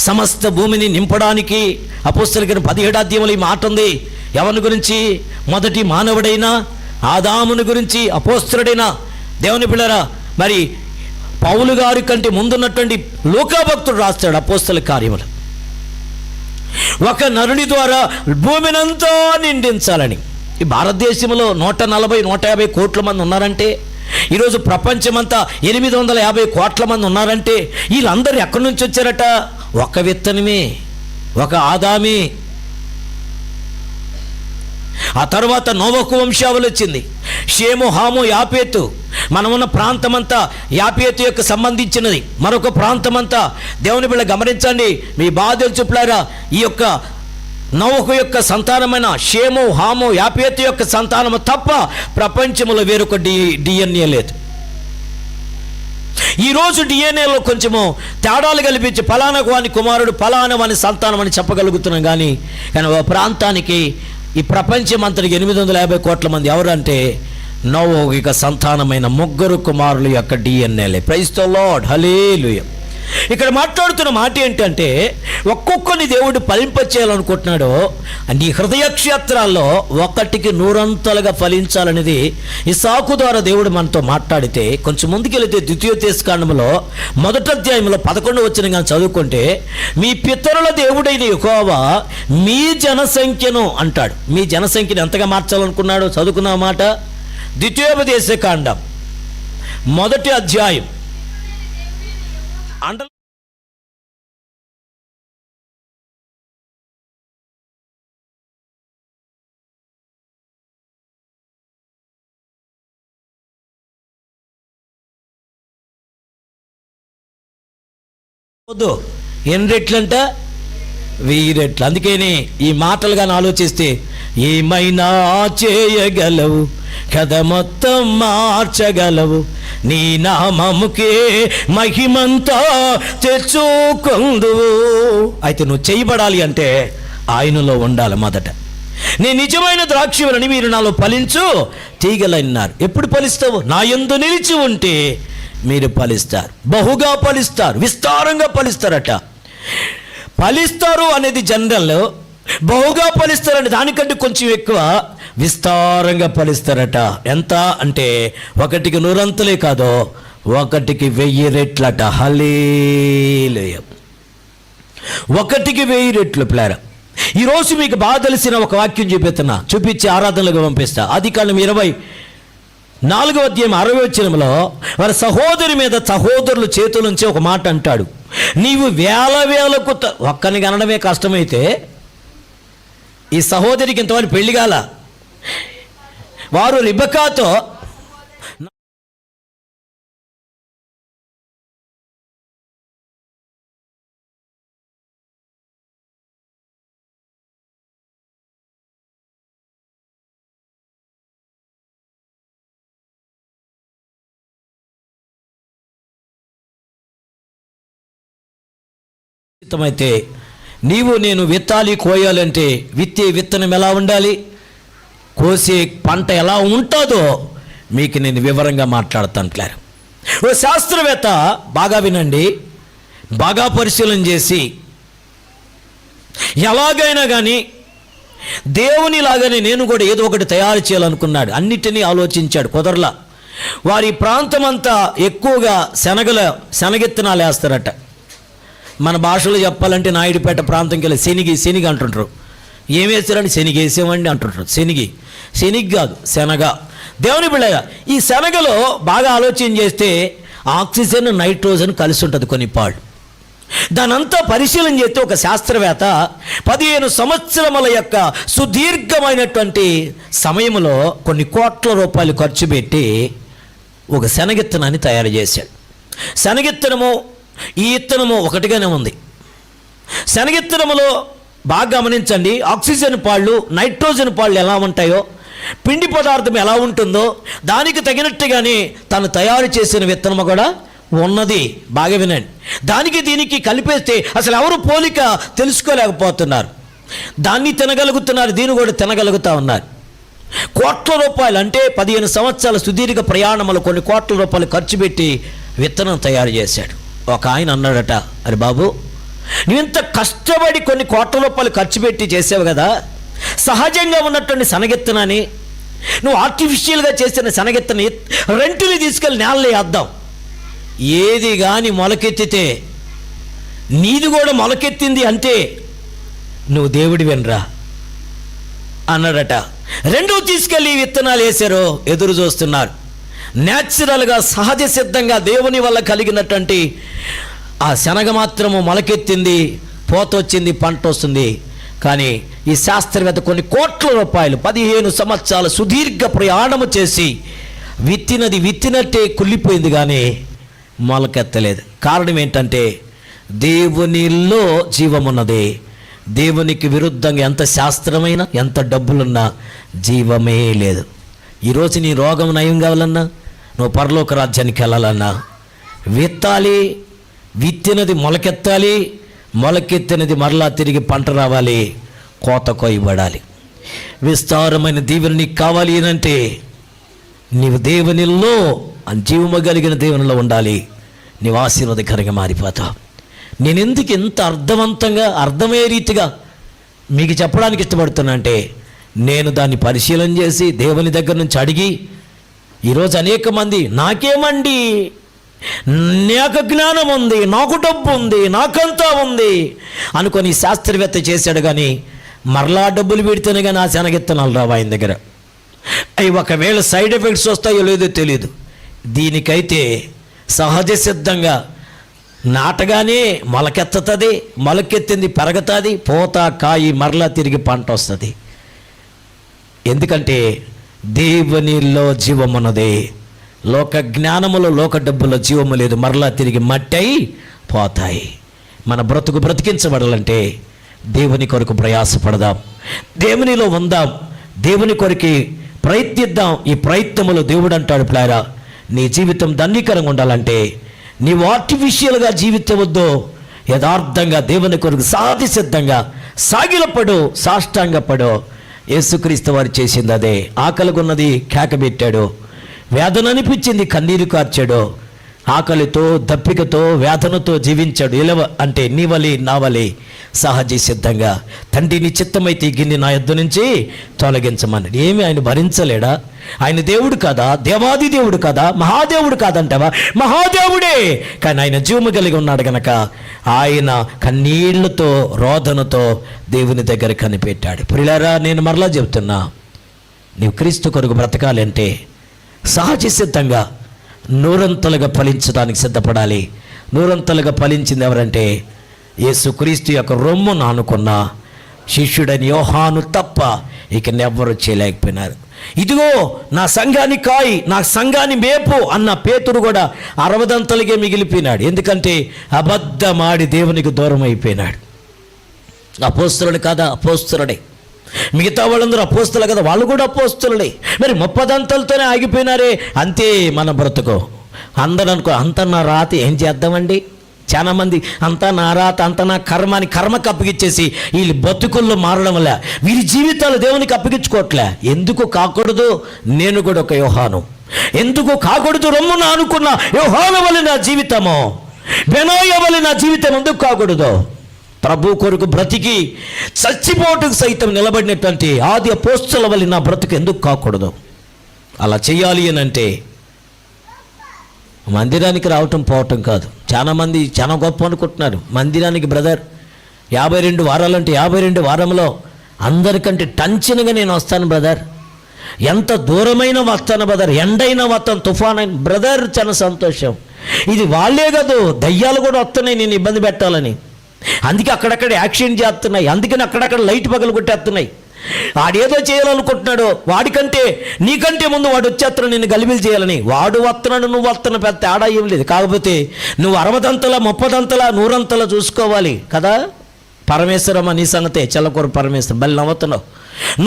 సమస్త భూమిని నింపడానికి. అపోస్తలులైన 17వ అధ్యాయంలో ఈ మాట ఉంది. ఎవరి గురించి? మొదటి మానవుడైన ఆదాముని గురించి అపోస్తలుడైన దేవుని పిల్లరా, మరి పౌలు గారి కంటే ముందున్నటువంటి లూకా భక్తుడు రాస్తాడు అపోస్తల కార్యములు. ఒక నరుని ద్వారా భూమినంతా నిండించాలని. ఈ భారతదేశంలో 140-150 కోట్ల మంది ఉన్నారంటే, ఈరోజు ప్రపంచమంతా 850 కోట్ల మంది ఉన్నారంటే, వీళ్ళందరూ ఎక్కడి నుంచి వచ్చారట? ఒక విత్తనమే, ఒక ఆదామే. ఆ తర్వాత నోవహు వంశావళి వచ్చింది. షేము, హాము, యాపేతు. మనమున్న ప్రాంతమంతా యాపేతు యొక్క సంబంధించినది. మరొక ప్రాంతమంతా దేవుని బిడ్డ గమనించండి, మీ బాధలు చెప్పులారా, ఈ యొక్క నోవహు యొక్క సంతానమైన షేము, హాము, యాపేతు యొక్క సంతానము తప్ప ప్రపంచంలో వేరొక డిఎన్ఏ లేదు. ఈరోజు డిఎన్ఏలో కొంచెము తేడాలు కల్పించి ఫలానా వాని కుమారుడు, ఫలానా వాని సంతానం అని చెప్పగలుగుతున్నాం. కానీ ఓ ప్రాంతానికి, ఈ ప్రపంచం అంతటికి 850 కోట్ల మంది ఎవరంటే నోవహు యొక్క సంతానమైన 3 కుమారుల యొక్క డిఎన్ఏలే. ప్రైజ్ ది లార్డ్, హల్లెలూయా. ఇక్కడ మాట్లాడుతున్న మాట ఏంటంటే, ఒక్కొక్కని దేవుడు ఫలింపచేయాలనుకుంటున్నాడో నీ హృదయ క్షేత్రాల్లో ఒకటికి 100 ఫలించాలనేది ఇస్సాకు ద్వారా దేవుడు మనతో మాట్లాడితే, కొంచెం ముందుకెళ్తే ద్వితీయోపదేశకాండములో 1వ అధ్యాయంలో 11వ వచనం కానీ చదువుకుంటే, మీ పితరుల దేవుడైన యెహోవా మీ జనసంఖ్యను అంటాడు. మీ జనసంఖ్యను ఎంతగా మార్చాలనుకున్నాడో చదువుకున్న మాట. ద్వితీయోపదేశకాండం 1వ అధ్యాయం ఎన్ని రెట్లంట? 1000 రెట్లు. అందుకని ఈ మాటలుగా ఆలోచిస్తే, ఏమైనా చేయగలవు, కథ మొత్తం మార్చగలవు, నీ నామముకే మహిమంతా తెచ్చుకుందువు. అయితే నువ్వు చేయబడాలి అంటే ఆయనలో ఉండాలి. మొదట, నీ నిజమైన ద్రాక్షవల్లని మీరు నాలో ఫలించు తీగలన్నారు. ఎప్పుడు ఫలిస్తావు? నా యందు నిలిచి ఉంటే మీరు ఫలిస్తారు, బహుగా ఫలిస్తారు, విస్తారంగా ఫలిస్తారట. ఫలిస్తారు అనేది జనరల్, బహుగా ఫలిస్తారని దానికంటే కొంచెం ఎక్కువ విస్తారంగా ఫలిస్తారట. ఎంత అంటే 1కి 100 కాదో, 1కి 1000 రెట్లట. హల్లెలూయా. 1కి 1000 రెట్లు. ప్లారా, ఈరోజు మీకు బాగా తెలిసిన ఒక వాక్యం చూపించి ఆరాధనలుగా పంపిస్తా. ఆదికాండం 24వ అధ్యాయం 60వ వచనంలో వారి సహోదరి మీద సహోదరుల చేతుల నుంచి ఒక మాట అంటాడు, నీవు వేలకు ఒక్కని కనడమే కష్టమైతే, ఈ సహోదరికి ఇంతవరకు పెళ్లి కాల, వారు రిబకాతో అయితే నీవు నేను విత్తాలి, కోయాలంటే విత్తే విత్తనం ఎలా ఉండాలి, కోసే పంట ఎలా ఉంటుందో మీకు నేను వివరంగా మాట్లాడతాను. క్లియర్. ఓ శాస్త్రవేత్త, బాగా వినండి, బాగా పరిశీలన చేసి ఎలాగైనా కానీ దేవునిలాగానే నేను కూడా ఏదో ఒకటి తయారు చేయాలనుకున్నాడు. అన్నిటినీ ఆలోచించాడు, కుదరలా. వారి ప్రాంతం అంతా ఎక్కువగా శనగిత్తనాలు వేస్తారట. మన భాషలో చెప్పాలంటే నాయుడుపేట ప్రాంతంకి వెళ్ళి శనిగి అంటుంటారు. ఏం వేస్తారండి? శనిగి వేసామండి అంటుంటారు. శనిగి కాదు, శనగ. దేవుని బిడ్డగా ఈ శనగలో బాగా ఆలోచన చేస్తే ఆక్సిజన్, నైట్రోజన్ కలిసి ఉంటుంది కొన్ని పాళ్ళు. దానంతా పరిశీలన చేస్తే ఒక శాస్త్రవేత్త 15 సంవత్సరముల యొక్క సుదీర్ఘమైనటువంటి సమయంలో కొన్ని కోట్ల రూపాయలు ఖర్చు పెట్టి ఒక శనగిత్తనాన్ని తయారు చేశాడు. శనగిత్తనము ఈ ఇత్తనము ఒకటిగానే ఉంది. శనగిత్తనములో బాగా గమనించండి, ఆక్సిజన్ పాళ్ళు, నైట్రోజన్ పాళ్ళు ఎలా ఉంటాయో, పిండి పదార్థం ఎలా ఉంటుందో దానికి తగినట్టుగానే తను తయారు చేసిన విత్తనము కూడా ఉన్నది. బాగా వినండి. దానికి దీనికి కలిపేస్తే అసలు ఎవరు పోలిక తెలుసుకోలేకపోతున్నారు. దాన్ని తినగలుగుతున్నారు, దీన్ని కూడా తినగలుగుతూ ఉన్నారు. కోట్ల రూపాయలు అంటే 15 సంవత్సరాల సుదీర్ఘ ప్రయాణములు కొన్ని కోట్ల రూపాయలు ఖర్చు పెట్టి విత్తనం తయారు చేశాడు. ఒక ఆయన అన్నాడట, అరే బాబు, నువ్వు ఇంత కష్టపడి కొన్ని కోట్ల రూపాయలు ఖర్చు పెట్టి చేసావు కదా, సహజంగా ఉన్నటువంటి శనగిత్తనాన్ని నువ్వు ఆర్టిఫిషియల్గా చేసిన శనగిత్తని రెంటుని తీసుకెళ్ళి నేలలో వేద్దాం, ఏది కానీ మొలకెత్తితే నీది కూడా మొలకెత్తింది అంటే నువ్వు దేవుడి వినరా అన్నాడట. రెండో తీసుకెళ్ళి విత్తనాలు వేశారు, ఎదురు చూస్తున్నారు. న్యాచురల్గా సహజ సిద్ధంగా దేవుని వల్ల కలిగినటువంటి ఆ శనగ మాత్రము మొలకెత్తింది, పోతొచ్చింది, పంట వస్తుంది. కానీ ఈ శాస్త్రవేత్త కొన్ని కోట్ల రూపాయలు 15 సంవత్సరాల సుదీర్ఘ ప్రయాణము చేసి విత్తినట్టే కుళ్ళిపోయింది, కానీ మొలకెత్తలేదు. కారణం ఏంటంటే దేవునిలో జీవమున్నది. దేవునికి విరుద్ధంగా ఎంత శాస్త్రమైనా ఎంత డబ్బులున్నా జీవమే లేదు. ఈరోజు నీ రోగం నయం కావాలన్నా, నువ్వు పరలోక రాజ్యానికి వెళ్ళాలన్నా విత్తాలి, విత్తినది మొలకెత్తాలి, మొలకెత్తినది మరలా తిరిగి పంట రావాలి, కోత కొయ్యబడాలి. విస్తారమైన దీవెన నీకు కావాలి అంటే నీవు దేవునిలో, జీవము కలిగిన దేవునిలో ఉండాలి. నీవు ఆశీర్వాదకరంగా మారిపోతావు. నేను ఎందుకు ఇంత అర్థవంతంగా అర్థమయ్యే రీతిగా మీకు చెప్పడానికి ఇష్టపడుతున్నా అంటే, నేను దాన్ని పరిశీలన చేసి దేవుని దగ్గర నుంచి అడిగి, ఈరోజు అనేక మంది నాకేమండి, నాకు జ్ఞానం ఉంది, నాకు డబ్బు ఉంది, నాకంతా ఉంది అనుకొని శాస్త్రవేత్త చేశాడు. కానీ మరలా డబ్బులు పెడితేనే కానీ ఆ శనగిత్తనాలు రావు ఆయన దగ్గర. అవి ఒకవేళ సైడ్ ఎఫెక్ట్స్ వస్తాయో లేదో తెలియదు. దీనికైతే సహజ సిద్ధంగా నాటగానే మొలకెత్తుతుంది, మొలకెత్తింది పెరుగుతుంది, పోత కాయి మరలా తిరిగి పంట వస్తుంది. ఎందుకంటే దేవునిలో జీవమున్నది. లోక జ్ఞానములో, లోక డబ్బులో జీవము లేదు, మరలా తిరిగి మట్టి పోతాయి. మన బ్రతికించబడాలంటే దేవుని కొరకు ప్రయాసపడదాం, దేవునిలో ఉందాం, దేవుని కొరికి ప్రయత్నిద్దాం. ఈ ప్రయత్నములో దేవుడు అంటాడు, ప్లారా నీ జీవితం ధన్యకరంగా ఉండాలంటే నీవు ఆర్టిఫిషియల్గా జీవితవద్దు, యథార్థంగా దేవుని కొరకు సాధి సిద్ధంగా సాగిలపడు, సాష్టాంగపడు. యేసుక్రీస్తు వారు చేసింది అదే. ఆకలిగొన్నది కేకబెట్టాడు, వేదన అనిపించింది కన్నీరు కార్చాడు, ఆకలితో దప్పికతో వేదనతో జీవించాడు. అంటే నీ వలి నా వలి సహజ సిద్ధంగా తండ్రి నీ చిత్తమైతే ఈ గిన్నె నా యొద్ద నుంచి తొలగించమన్నాడు. ఏమి ఆయన భరించలేడా? ఆయన దేవుడు కదా, దేవాది దేవుడు కదా, మహాదేవుడు కాదంటావా? మహాదేవుడే. కానీ ఆయన జీవము కలిగి ఉన్నాడు కనుక ఆయన కన్నీళ్లతో రోదనతో దేవుని దగ్గర కనిపెట్టాడు. ప్రియులారా, నేను మరలా చెబుతున్నా, నీవు క్రీస్తు కొరకు బ్రతకాలి అంటే సహజ సిద్ధంగా నూరంతలుగా ఫలించడానికి సిద్ధపడాలి. నూరంతలుగా ఫలించింది ఎవరంటే యేసుక్రీస్తు యొక్క రొమ్మును ఆనుకున్న శిష్యుడని యోహాను తప్ప ఇక నెవ్వరూ చేయలేకపోయినారు. ఇదిగో నా సంఘాన్ని కాయి, నా సంఘాన్ని మేపు అన్న పేతురు కూడా 60 మిగిలిపోయినాడు. ఎందుకంటే అబద్ధమాడి దేవునికి దూరం అయిపోయినాడు. అపోస్తలుడు కాదా? అపోస్తలుడే. మిగతా వాళ్ళందరూ అపోస్తలు కదా, వాళ్ళు కూడా అపోస్తలుడే. మరి 30 ఆగిపోయినారే. అంతే మన బ్రతుకు. అందరూ అనుకో, అంత నా రాత ఏం చేద్దామండి? చాలా మంది అంతా నా రాత, అంత నా కర్మ అని కర్మకు అప్పగిచ్చేసి వీళ్ళు బతుకుల్లో మారడం వల్ల వీరి జీవితాలు దేవునికి అప్పగించుకోవట్లే. ఎందుకు కాకూడదు? నేను కూడా ఒక యోహాను. ఎందుకు కాకూడదు? రొమ్మున అనుకున్న యోహాను వల్ల నా జీవితము, బెనాయ వల్ల నా జీవితం ఎందుకు కాకూడదు? ప్రభు కొరకు బ్రతికి చచ్చిపోటుకు సైతం నిలబడినటువంటి ఆది అపోస్తలుల వల్ల నా బ్రతుకు ఎందుకు కాకూడదు? అలా చేయాలి అని అంటే మందిరానికి రావటం పోవటం కాదు. చాలామంది చాలా గొప్ప అనుకుంటున్నారు. మందిరానికి బ్రదర్ 52 వారాలంటే 52 వారంలో అందరికంటే టంచనగా నేను వస్తాను బ్రదర్, ఎంత దూరమైన వస్తాను బ్రదర్, ఎండైనా వస్తాను, తుఫాన్ అయిన బ్రదర్, చాలా సంతోషం. ఇది వాళ్ళే కాదు, దయ్యాలు కూడా వస్తున్నాయి నేను ఇబ్బంది పెట్టాలని. అందుకే అక్కడక్కడ యాక్సిడెంట్ చేస్తున్నాయి, అందుకని అక్కడక్కడ లైట్ పగలు కొట్టేస్తున్నాయి. వాడేదో చేయాలనుకుంటున్నాడు, వాడికంటే నీకంటే ముందు వాడు వచ్చేస్తున్నాడు నిన్ను గలిబిలు చేయాలని. వాడు వస్తున్నాడు, నువ్వు వస్తున్నావు, పెద్ద తేడా ఏం లేదు. కాకపోతే నువ్వు 60 30 100 చూసుకోవాలి కదా. పరమేశ్వరమ్మ నీ సంగతే, చల్లకూర పరమేశ్వరం బలి నవ్వుతున్నావు.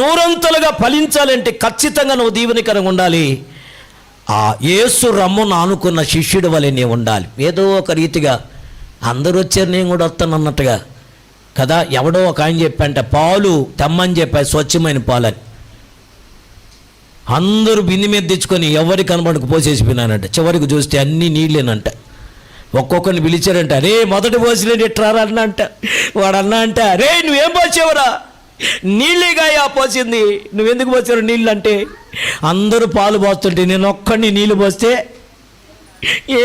100 ఫలించాలంటే ఖచ్చితంగా నువ్వు దీవెనకరంగా ఉండాలి. ఆ యేసు రమ్మును ఆనుకున్న శిష్యుడి వలె నీవు ఉండాలి. ఏదో ఒక రీతిగా అందరూ వచ్చారు నేను కూడా వస్తాను అన్నట్టుగా కదా. ఎవడో ఒక ఆయన చెప్పంటే పాలు తెమ్మని చెప్పారు, స్వచ్ఛమైన పాలని. అందరూ బింది మీద తెచ్చుకొని ఎవరికి కనబడకు పోసేసిపోయినానంట. చివరికి చూస్తే అన్నీ నీళ్ళేనంట. ఒక్కొక్కరిని పిలిచారంట, రే మొదటి పోసిలేడు ఎట్రారా అన్న అంట. వాడు అన్నా అంట, రే నువ్వేం పోసావురా? నీళ్ళేగాయా పోసింది, నువ్వెందుకు పోసావు నీళ్ళు అంటే, అందరూ పాలు పోస్తుంటే నేను ఒక్కడిని నీళ్ళు పోస్తే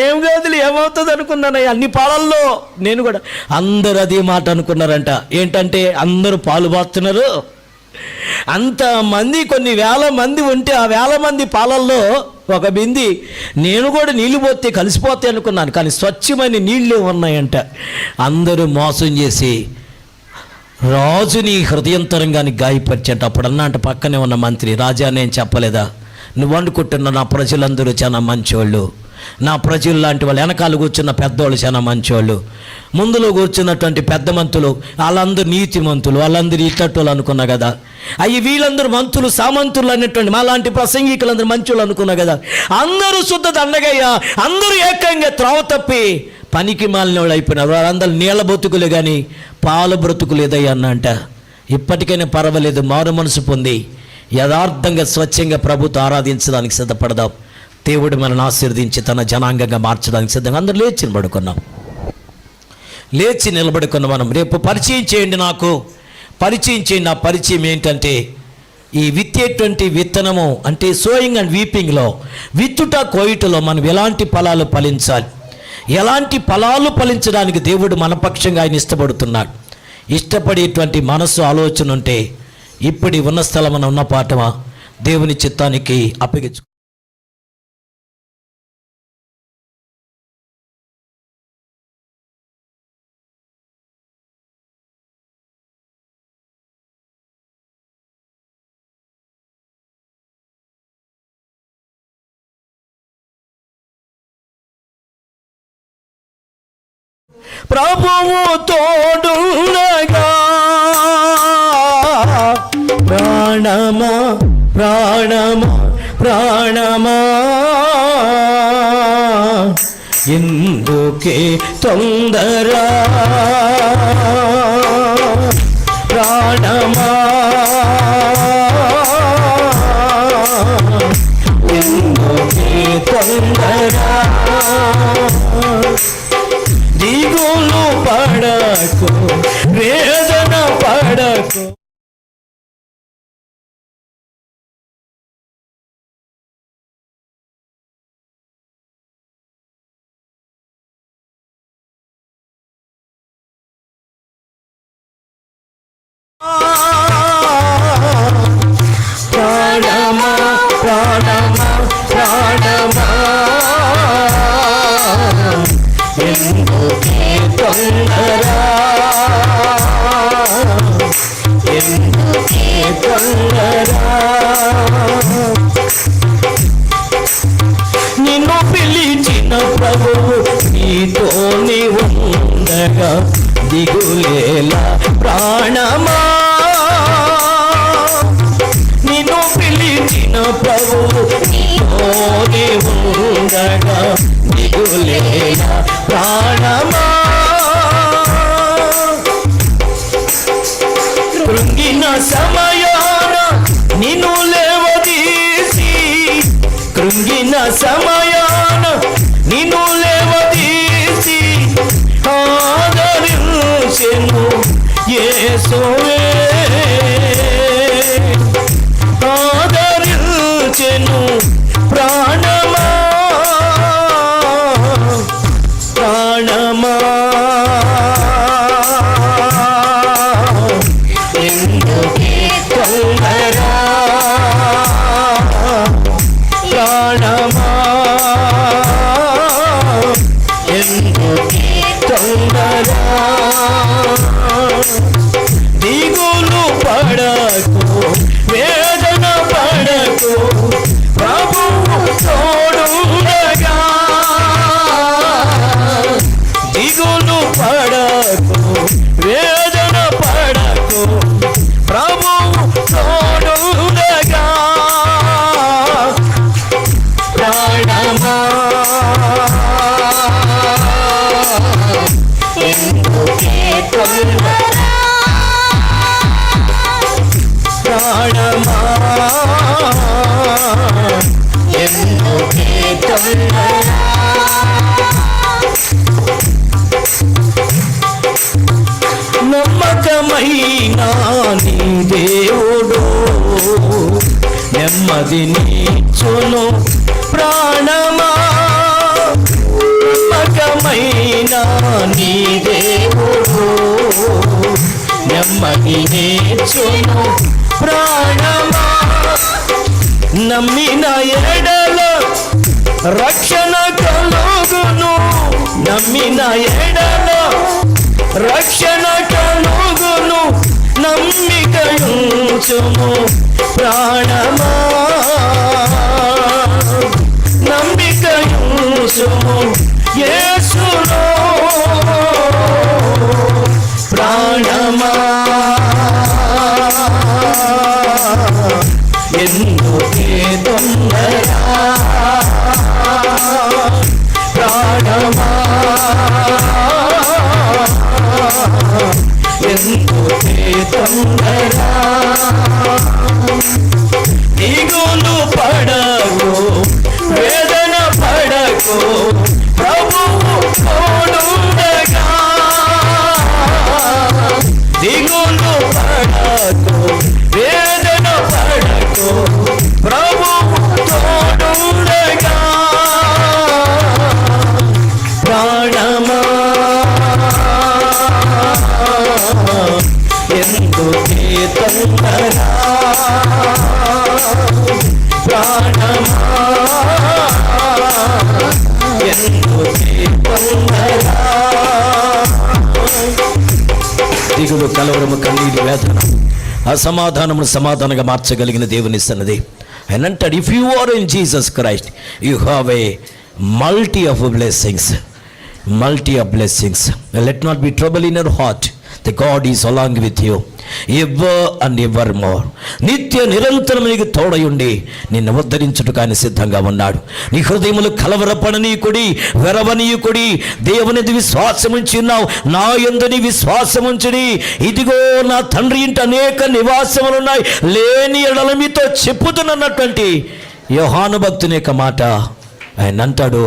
ఏం కాదులు ఏమవుతుంది అనుకున్నాను. అన్ని పాలల్లో నేను కూడా. అందరూ అదే మాట అనుకున్నారంట. ఏంటంటే అందరూ పాలు పోస్తున్నారు, అంతమంది కొన్ని వేల మంది ఉంటే ఆ వేల మంది పాలల్లో ఒక బింది నేను కూడా నీళ్ళు పోతే కలిసిపోతాయి అనుకున్నాను. కానీ స్వచ్ఛమైన నీళ్ళే ఉన్నాయంట. అందరూ మోసం చేసి రాజుని హృదయంతరంగాని గాయపరిచేట. అప్పుడు అన్న అంటే పక్కనే ఉన్న మంత్రి, రాజా నేను చెప్పలేదా, నువ్వు అనుకుంటున్న నా ప్రజలందరూ చాలా మంచోళ్ళు, నా ప్రజలు లాంటి వాళ్ళు, వెనకాల కూర్చున్న పెద్దవాళ్ళు చాలా మంచోళ్ళు, ముందులో కూర్చున్నటువంటి పెద్ద మంతులు వాళ్ళందరూ నీతిమంతులు, వాళ్ళందరూ ఇట్టట్టులు అనుకున్నా కదా. అయ్యి వీళ్ళందరూ మంతులు సామంతులు అనేటువంటి మా లాంటి ప్రసంగికులందరూ మంచోళ్ళు అనుకున్నా కదా. అందరూ శుద్ధ దండగయ్యా, అందరూ ఏకంగా త్రోవ తప్పి పనికి మాలిన వాళ్ళు అయిపోయినారు. వాళ్ళందరూ నీళ్ళ బ్రతుకులే కానీ పాల బ్రతుకులు ఏదయ్యా అన్న అంట. ఇప్పటికైనా పర్వాలేదు, మారు మనసు పొంది యథార్థంగా స్వచ్ఛంగా ప్రభుత్వం ఆరాధించడానికి సిద్ధపడదాం. దేవుడు మనల్ని ఆశీర్వదించి తన జనాంగంగా మార్చడానికి సిద్ధంగా అందరూ లేచి నిలబడుకున్నాం. లేచి నిలబడుకున్న మనం రేపు పరిచయం చేయండి, నాకు పరిచయం చేయండి. నా పరిచయం ఏంటంటే ఈ విత్తేటువంటి విత్తనము అంటే సోయింగ్ అండ్ వీపింగ్లో, విత్తుట కోయుటలో మనం ఎలాంటి ఫలాలు ఫలించాలి, ఎలాంటి ఫలాలు ఫలించడానికి దేవుడు మన పక్షంగా ఆయన ఇష్టపడుతున్నాడు. ఇష్టపడేటువంటి మనసు ఆలోచన ఉంటే ఇప్పటి ఉన్న స్థలమున ఉన్న పాఠమా దేవుని చిత్తానికి అప్పగించు. ప్రభువు తోడుండగా ప్రాణమా ప్రాణమా ప్రాణమా ఎందుకే తొందర, ప్రాణమా ఎందుకే తొందర, దిగులు పడకు వేదన పడకు. ప్రాణమా ప్రాణమా ప్రాణమా ఎందుకే తొందర, ఉండగా దిగులేలా ప్రాణమా, నిన్ను పిలిచిన ప్రభువు నీతోనే ఉండగా దిగులేలా ప్రాణమా. కృంగిన సమయాన నిన్ను లేవదీసి, కృంగిన సమయాన నిన్ను లేవదీసి ఆదరించెను యేసువే, ఆదరించెను ప్రాణమా, ప్రాణమా. ఎందుకే తొందర ప్రాణమా, ఎందుకే తొందర, దిగులు పడకు వేదన పడకు ప్రభువు తోడుండగా, దిగులు పడకు వేదన పడకు ప్రభువు తోడుండగా. ప్రాణమా ఎందుకే తొందర, ప్రాణమా ఎందుకే తొందర. నమ్మకమైన నీ దేవుడు నెమ్మదినిచ్చును ప్రాణమా, నమ్మకమైన నీ దేవుడు నెమ్మదినిచ్చును ప్రాణమా. నమ్మిన ఎడల రక్షణ కలుగును, నమ్మిన ఎడల రక్షణ కలుగును, నమ్మికయుంచుము ప్రాణమా, నమ్మికయుంచుము యేసులో ప్రాణమా. ఎందుకే తొందర ప్రాణమా, ఎందుకే తొందర, దిగులు పడకు వేదన పడకు ప్రభువు తోడుండగా, దిగులు పడకు వేదన పడకు ప్రభువు తోడుండగా. ప్రాణమా ఎందుకే తొందర, ప్రాణమా ఎందుకే తొందర. దిగులు కలవరము కన్నీటి వేదన అసమాధానమును సమాధానంగా మార్చగలిగిన దేవుని సన్నది. ఆయన అంటాడు, if you are in Jesus Christ you have a multi of blessings, multi of blessings. Let not be trouble in your heart, the God is along with you ever and ever more. నిత్య నిరంతరం నీకు తోడయుండి నిన్ను ఉద్ధరించుటకు ఆయన సిద్ధంగా ఉన్నాడు. నీ హృదయములు కలవరపడనీయుకుడి, వెరవనీయుకుడి, దేవుని విశ్వాసముంచి ఉన్నావు, నా యందు విశ్వాసముంచుడి. ఇదిగో నా తండ్రి ఇంట అనేక నివాసములున్నాయి, లేని ఎడల మీతో చెప్పుతున్నటువంటి యోహాను భక్తుని యొక్క మాట. ఆయన అంటాడు,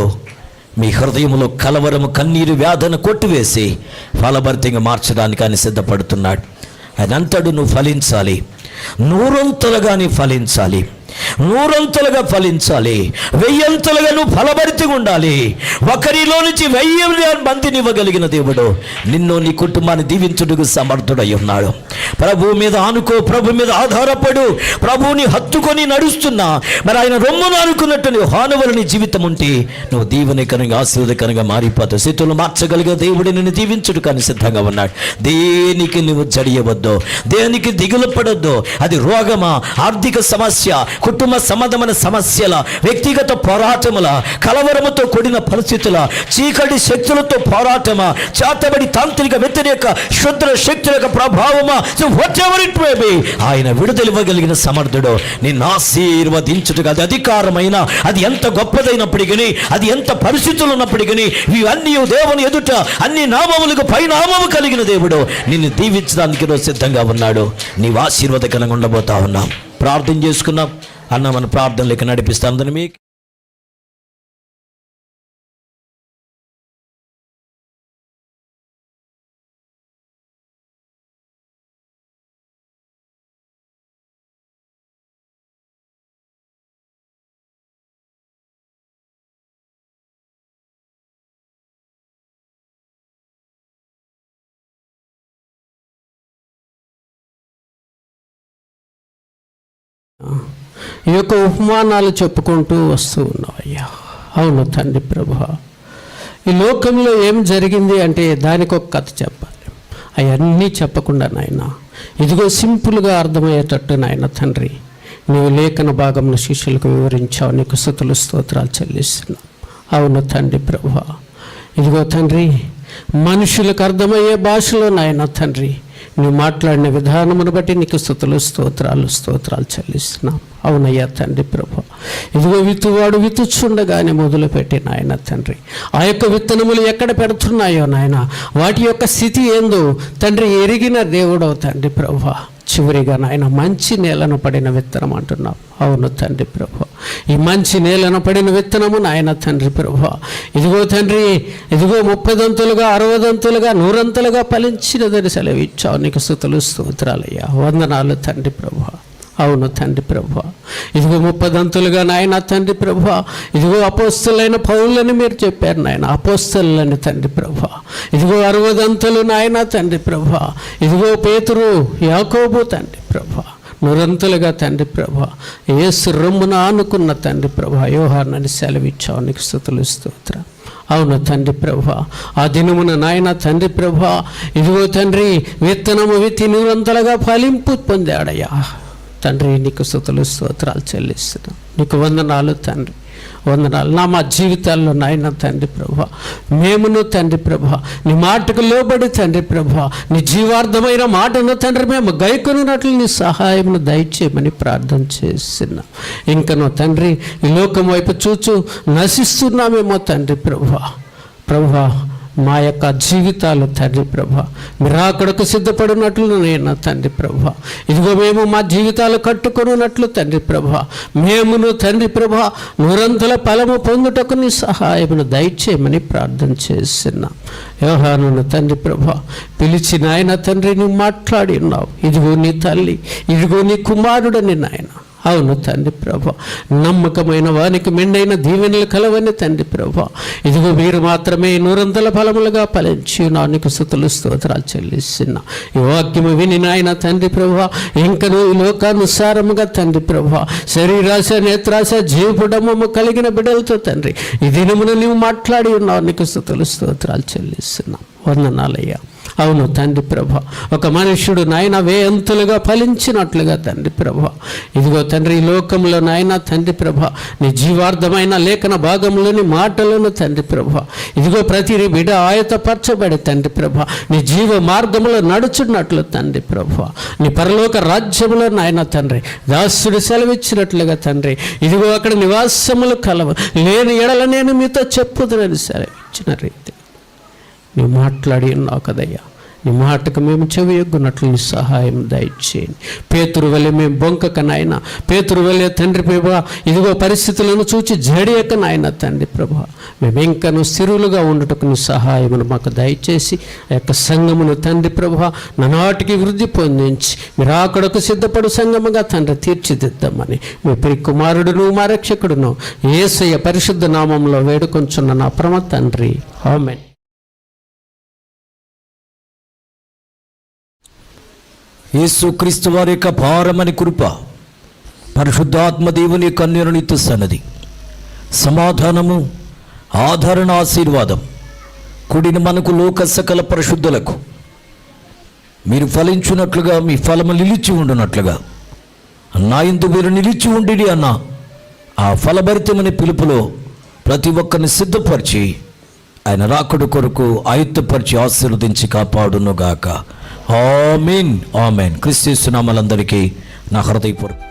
మీ హృదయములో కలవరము కన్నీరు వ్యాధన కొట్టివేసి ఫలభరితంగా మార్చడానికి ఆయన సిద్ధపడుతున్నాడు. ఆయన అంటాడు, నువ్వు ఫలించాలి, నూరంతలుగా నీ ఫలించాలి, నూరంతలుగా ఫలించాలి, వెయ్యంతలుగా నువ్వు ఫలభరితంగా ఉండాలి. ఒకరిలో నుంచి 1000 మందిని ఇవ్వగలిగిన దేవుడు నిన్ను నీ కుటుంబాన్ని దీవించుటకు సమర్థుడై ఉన్నాడు. ప్రభు మీద ఆనుకో, ప్రభు మీద ఆధారపడు, ప్రభువుని హత్తుకొని నడుస్తున్నా మరి ఆయన రొమ్మును అనుకున్నట్టు నువ్వు హానువలు నీ జీవితం ఉంటే నువ్వు దీవెనకరంగా ఆశీర్వదకరంగా మారిపోతావు. స్థితులు మార్చగలిగే దేవుడు నిన్ను దీవించుటకు అని సిద్ధంగా ఉన్నాడు. దేనికి నువ్వు జడియవద్దు, దేనికి దిగులు పడొద్దు. అది రోగమా, ఆర్థిక సమస్య, కుటుంబ సంబంధమైన సమస్యల, వ్యక్తిగత పోరాటముల, కలవరముతో కూడిన పరిస్థితుల, చీకటి శక్తులతో పోరాటమా, చేతబడి తాంత్రిక వ్యతిరేక శుద్ర శక్తుల యొక్క ప్రభావమా, ఆయన విడుదలివ్వగలిగిన సమర్థుడు. నిన్ను ఆశీర్వదించుటకు అది అధికారమైన, అది ఎంత గొప్పదైనప్పటికీ, అది ఎంత పరిస్థితులు ఉన్నప్పటికీ, ఇవన్నీ దేవుని ఎదుట అన్ని నామములకు పైనామము కలిగిన దేవుడు నిన్ను దీవించడానికి సిద్ధంగా ఉన్నాడు. నీవు ఆశీర్వాదకరంగా ఉండబోతా ఉన్నాం. ప్రార్థన చేసుకున్నాం అన్న, మన ప్రార్థనలకు నడిపిస్తాను. మీకు ఈ యొక్క ఉపమానాలు చెప్పుకుంటూ వస్తూ ఉన్నావయ్యా. అవును తండ్రి ప్రభువా, ఈ లోకంలో ఏం జరిగింది అంటే దానికి ఒక కథ చెప్పాలి. అవన్నీ చెప్పకుండా నాయన, ఇదిగో సింపుల్గా అర్థమయ్యేటట్టు నాయన తండ్రి, నీవు లేఖన భాగంలో శిష్యులకు వివరించావు. నీకు స్తుతులు స్తోత్రాలు చెల్లిస్తున్నాం. అవును తండ్రి ప్రభువా, ఇదిగో తండ్రి, మనుషులకు అర్థమయ్యే భాషలో నాయన తండ్రి నువ్వు మాట్లాడిన విధానమును బట్టి నీకు స్తుతులు స్తోత్రాలు చెల్లిస్తున్నాం. అవునయ్యా తండ్రి ప్రభు, ఇదిగో విత్తువాడు విత్తుచుండగానే మొదలుపెట్టి నాయన తండ్రి, ఆ యొక్క విత్తనములు ఎక్కడ పెడుతున్నాయో నాయన, వాటి యొక్క స్థితి ఏందో తండ్రి ఎరిగిన దేవుడవు తండ్రి ప్రభు. చివరిగా నాయన మంచి నేలను పడిన విత్తనం అంటున్నాం. అవును తండ్రి ప్రభు, ఈ మంచి నేలను పడిన విత్తనము నాయన తండ్రి ప్రభు, ఇదిగో తండ్రి, ఇదిగో 30 దంతులుగా 60 దంతులుగా 100 ఫలించినదని సెలవిచ్చావు. నీకు స్తుతులు స్తోత్రాలయ్యా, వందనాలు తండ్రి ప్రభు. అవును తండ్రి ప్రభు, ఇదిగో 30 దంతులుగా నాయన తండ్రి ప్రభు, ఇదిగో అపోస్తలులైన పౌలులని మీరు చెప్పారు నాయన, అపోస్తలులని తండ్రి ప్రభు. ఇదిగో 60 దంతులు నాయన తండ్రి ప్రభు, ఇదిగో పేతురు, యాకోబు తండ్రి ప్రభు, 100 తండ్రి ప్రభు, యేసు రొమ్మున ఆనుకున్న తండ్రి ప్రభు యోహానని సెలవిచ్చావు. నీకు స్తుతులు స్తోత్రం. అవును తండ్రి ప్రభు, ఆ దినమున నాయన తండ్రి ప్రభు, ఇదిగో తండ్రి విత్తనము విత్తి 100 ఫలింపు పొందాడయ్యా తండ్రి. నీకు స్తుతులు స్తోత్రాలు చెల్లిస్తున్నాం. నీకు వందనాలు తండ్రి, వందనాలు. మా జీవితాల్లో నాయన తండ్రి ప్రభు, మేమును తండ్రి ప్రభు నీ మాటకు లోబడి తండ్రి ప్రభు, నీ జీవార్థమైన మాటను తండ్రి మేము గైకొనున్నట్లు నీ సహాయమును దయచేయమని ప్రార్థన చేస్తున్నాం. ఇంకనో తండ్రి ఈ లోకం వైపు చూచు నశిస్తున్నామేమో తండ్రి ప్రభు, మా యొక్క జీవితాలు తండ్రి ప్రభ మీరు అక్కడకు సిద్ధపడినట్లు నేను తండ్రి ప్రభ, ఇదిగో మేము మా జీవితాలు కట్టుకొనున్నట్లు తండ్రి ప్రభ, మేమును తండ్రి ప్రభ 100 ఫలము పొందుటకు నీ సహాయమును దయచేయమని ప్రార్థన చేస్తున్నాం. యోహానును తండ్రి ప్రభ పిలిచి నాయన తండ్రి నువ్వు మాట్లాడి ఉన్నావు. ఇదిగో నీ తల్లి, ఇదిగో నీ కుమారుడని నాయన. అవును తండ్రి ప్రభ, నమ్మకమైన వానికి మెండైన దీవెనలు కలవని తండ్రి ప్రభ, ఇదిగో మీరు మాత్రమే 100 ఫలములుగా ఫలించి నీకు స్తుతులు స్తోత్రాలు చెల్లిస్తున్నా. ఈ వాక్యము విని నాయన తండ్రి ప్రభ, ఇంకను ఈ లోకానుసారముగా తండ్రి ప్రభ శరీరాశ నేత్రాశ జీవపుడము కలిగిన బిడ్డలతో తండ్రి ఈ దినమును నీవు మాట్లాడి ఉన్నావు. నీకు స్తుతులు స్తోత్రాలు చెల్లిస్తున్నాం. వందనాలయ్యా. అవును తండ్రి ప్రభ, ఒక మనుష్యుడు నాయన వేయంతులుగా ఫలించినట్లుగా తండ్రి ప్రభ, ఇదిగో తండ్రి ఈ లోకంలో నాయన తండ్రి ప్రభ నీ జీవార్థమైన లేఖన భాగంలోని మాటలను తండ్రి ప్రభ, ఇదిగో ప్రతి బిడ్డ ఆయతపరచబడి తండ్రి ప్రభ నీ జీవ మార్గంలో నడుచున్నట్లు తండ్రి ప్రభ, నీ పరలోక రాజ్యంలో నాయన తండ్రి దాసుడు సెలవిచ్చినట్లుగా తండ్రి, ఇదిగో అక్కడ నివాసములు కలవు లేని ఎడల నేను మీతో చెప్పుదునని సెలవిచ్చిన రీతి నీ మాట్లాడి ఉన్నావు కదయ్యా. నీ మాటకు మేము చెవియొగ్గున్నట్లు నీ సహాయం దయచేయండి. పేతురు వల్లే మేము బొంకక నాయన, పేతురు వల్లే తండ్రి ప్రభా ఇదిగో పరిస్థితులను చూచి జడియక నాయన తండ్రి ప్రభా మేము ఇంకను స్థిరులుగా ఉండటకు నీ సహాయమును మాకు దయచేసి ఆ యొక్క సంఘమును తండ్రి ప్రభా నానాటికి వృద్ధి పొందించి మీరు అక్కడకు సిద్ధపడు సంఘముగా తండ్రి తీర్చిదిద్దామని మీ ప్రియ కుమారుడును మా రక్షకుడును యేసయ్య పరిశుద్ధ నామంలో వేడుకొంచున్న నా పరమ తండ్రి, ఆమేన్. యేసుక్రీస్తు వారి యొక్క భారమని కృప, పరిశుద్ధాత్మ దేవుని యొక్క నిర్ణీత సన్నది, సమాధానము, ఆదరణ, ఆశీర్వాదం కూడిన మనకు లోక సకల పరిశుద్ధులకు మీరు ఫలించున్నట్లుగా మీ ఫలము నిలిచి ఉండునట్లుగా నా యందు మీరు నిలిచి ఉండిడి అన్న ఆ ఫలభరితమైన పిలుపులో ప్రతి ఒక్కరిని సిద్ధపరిచి ఆయన రాకడ కొరకు ఆయుత్తపరిచి ఆశీర్వదించి కాపాడునుగాక. ఆమేన్ ఆమేన్. క్రీస్తు యేసు నామములందరికీ నా హృదయపూర్వక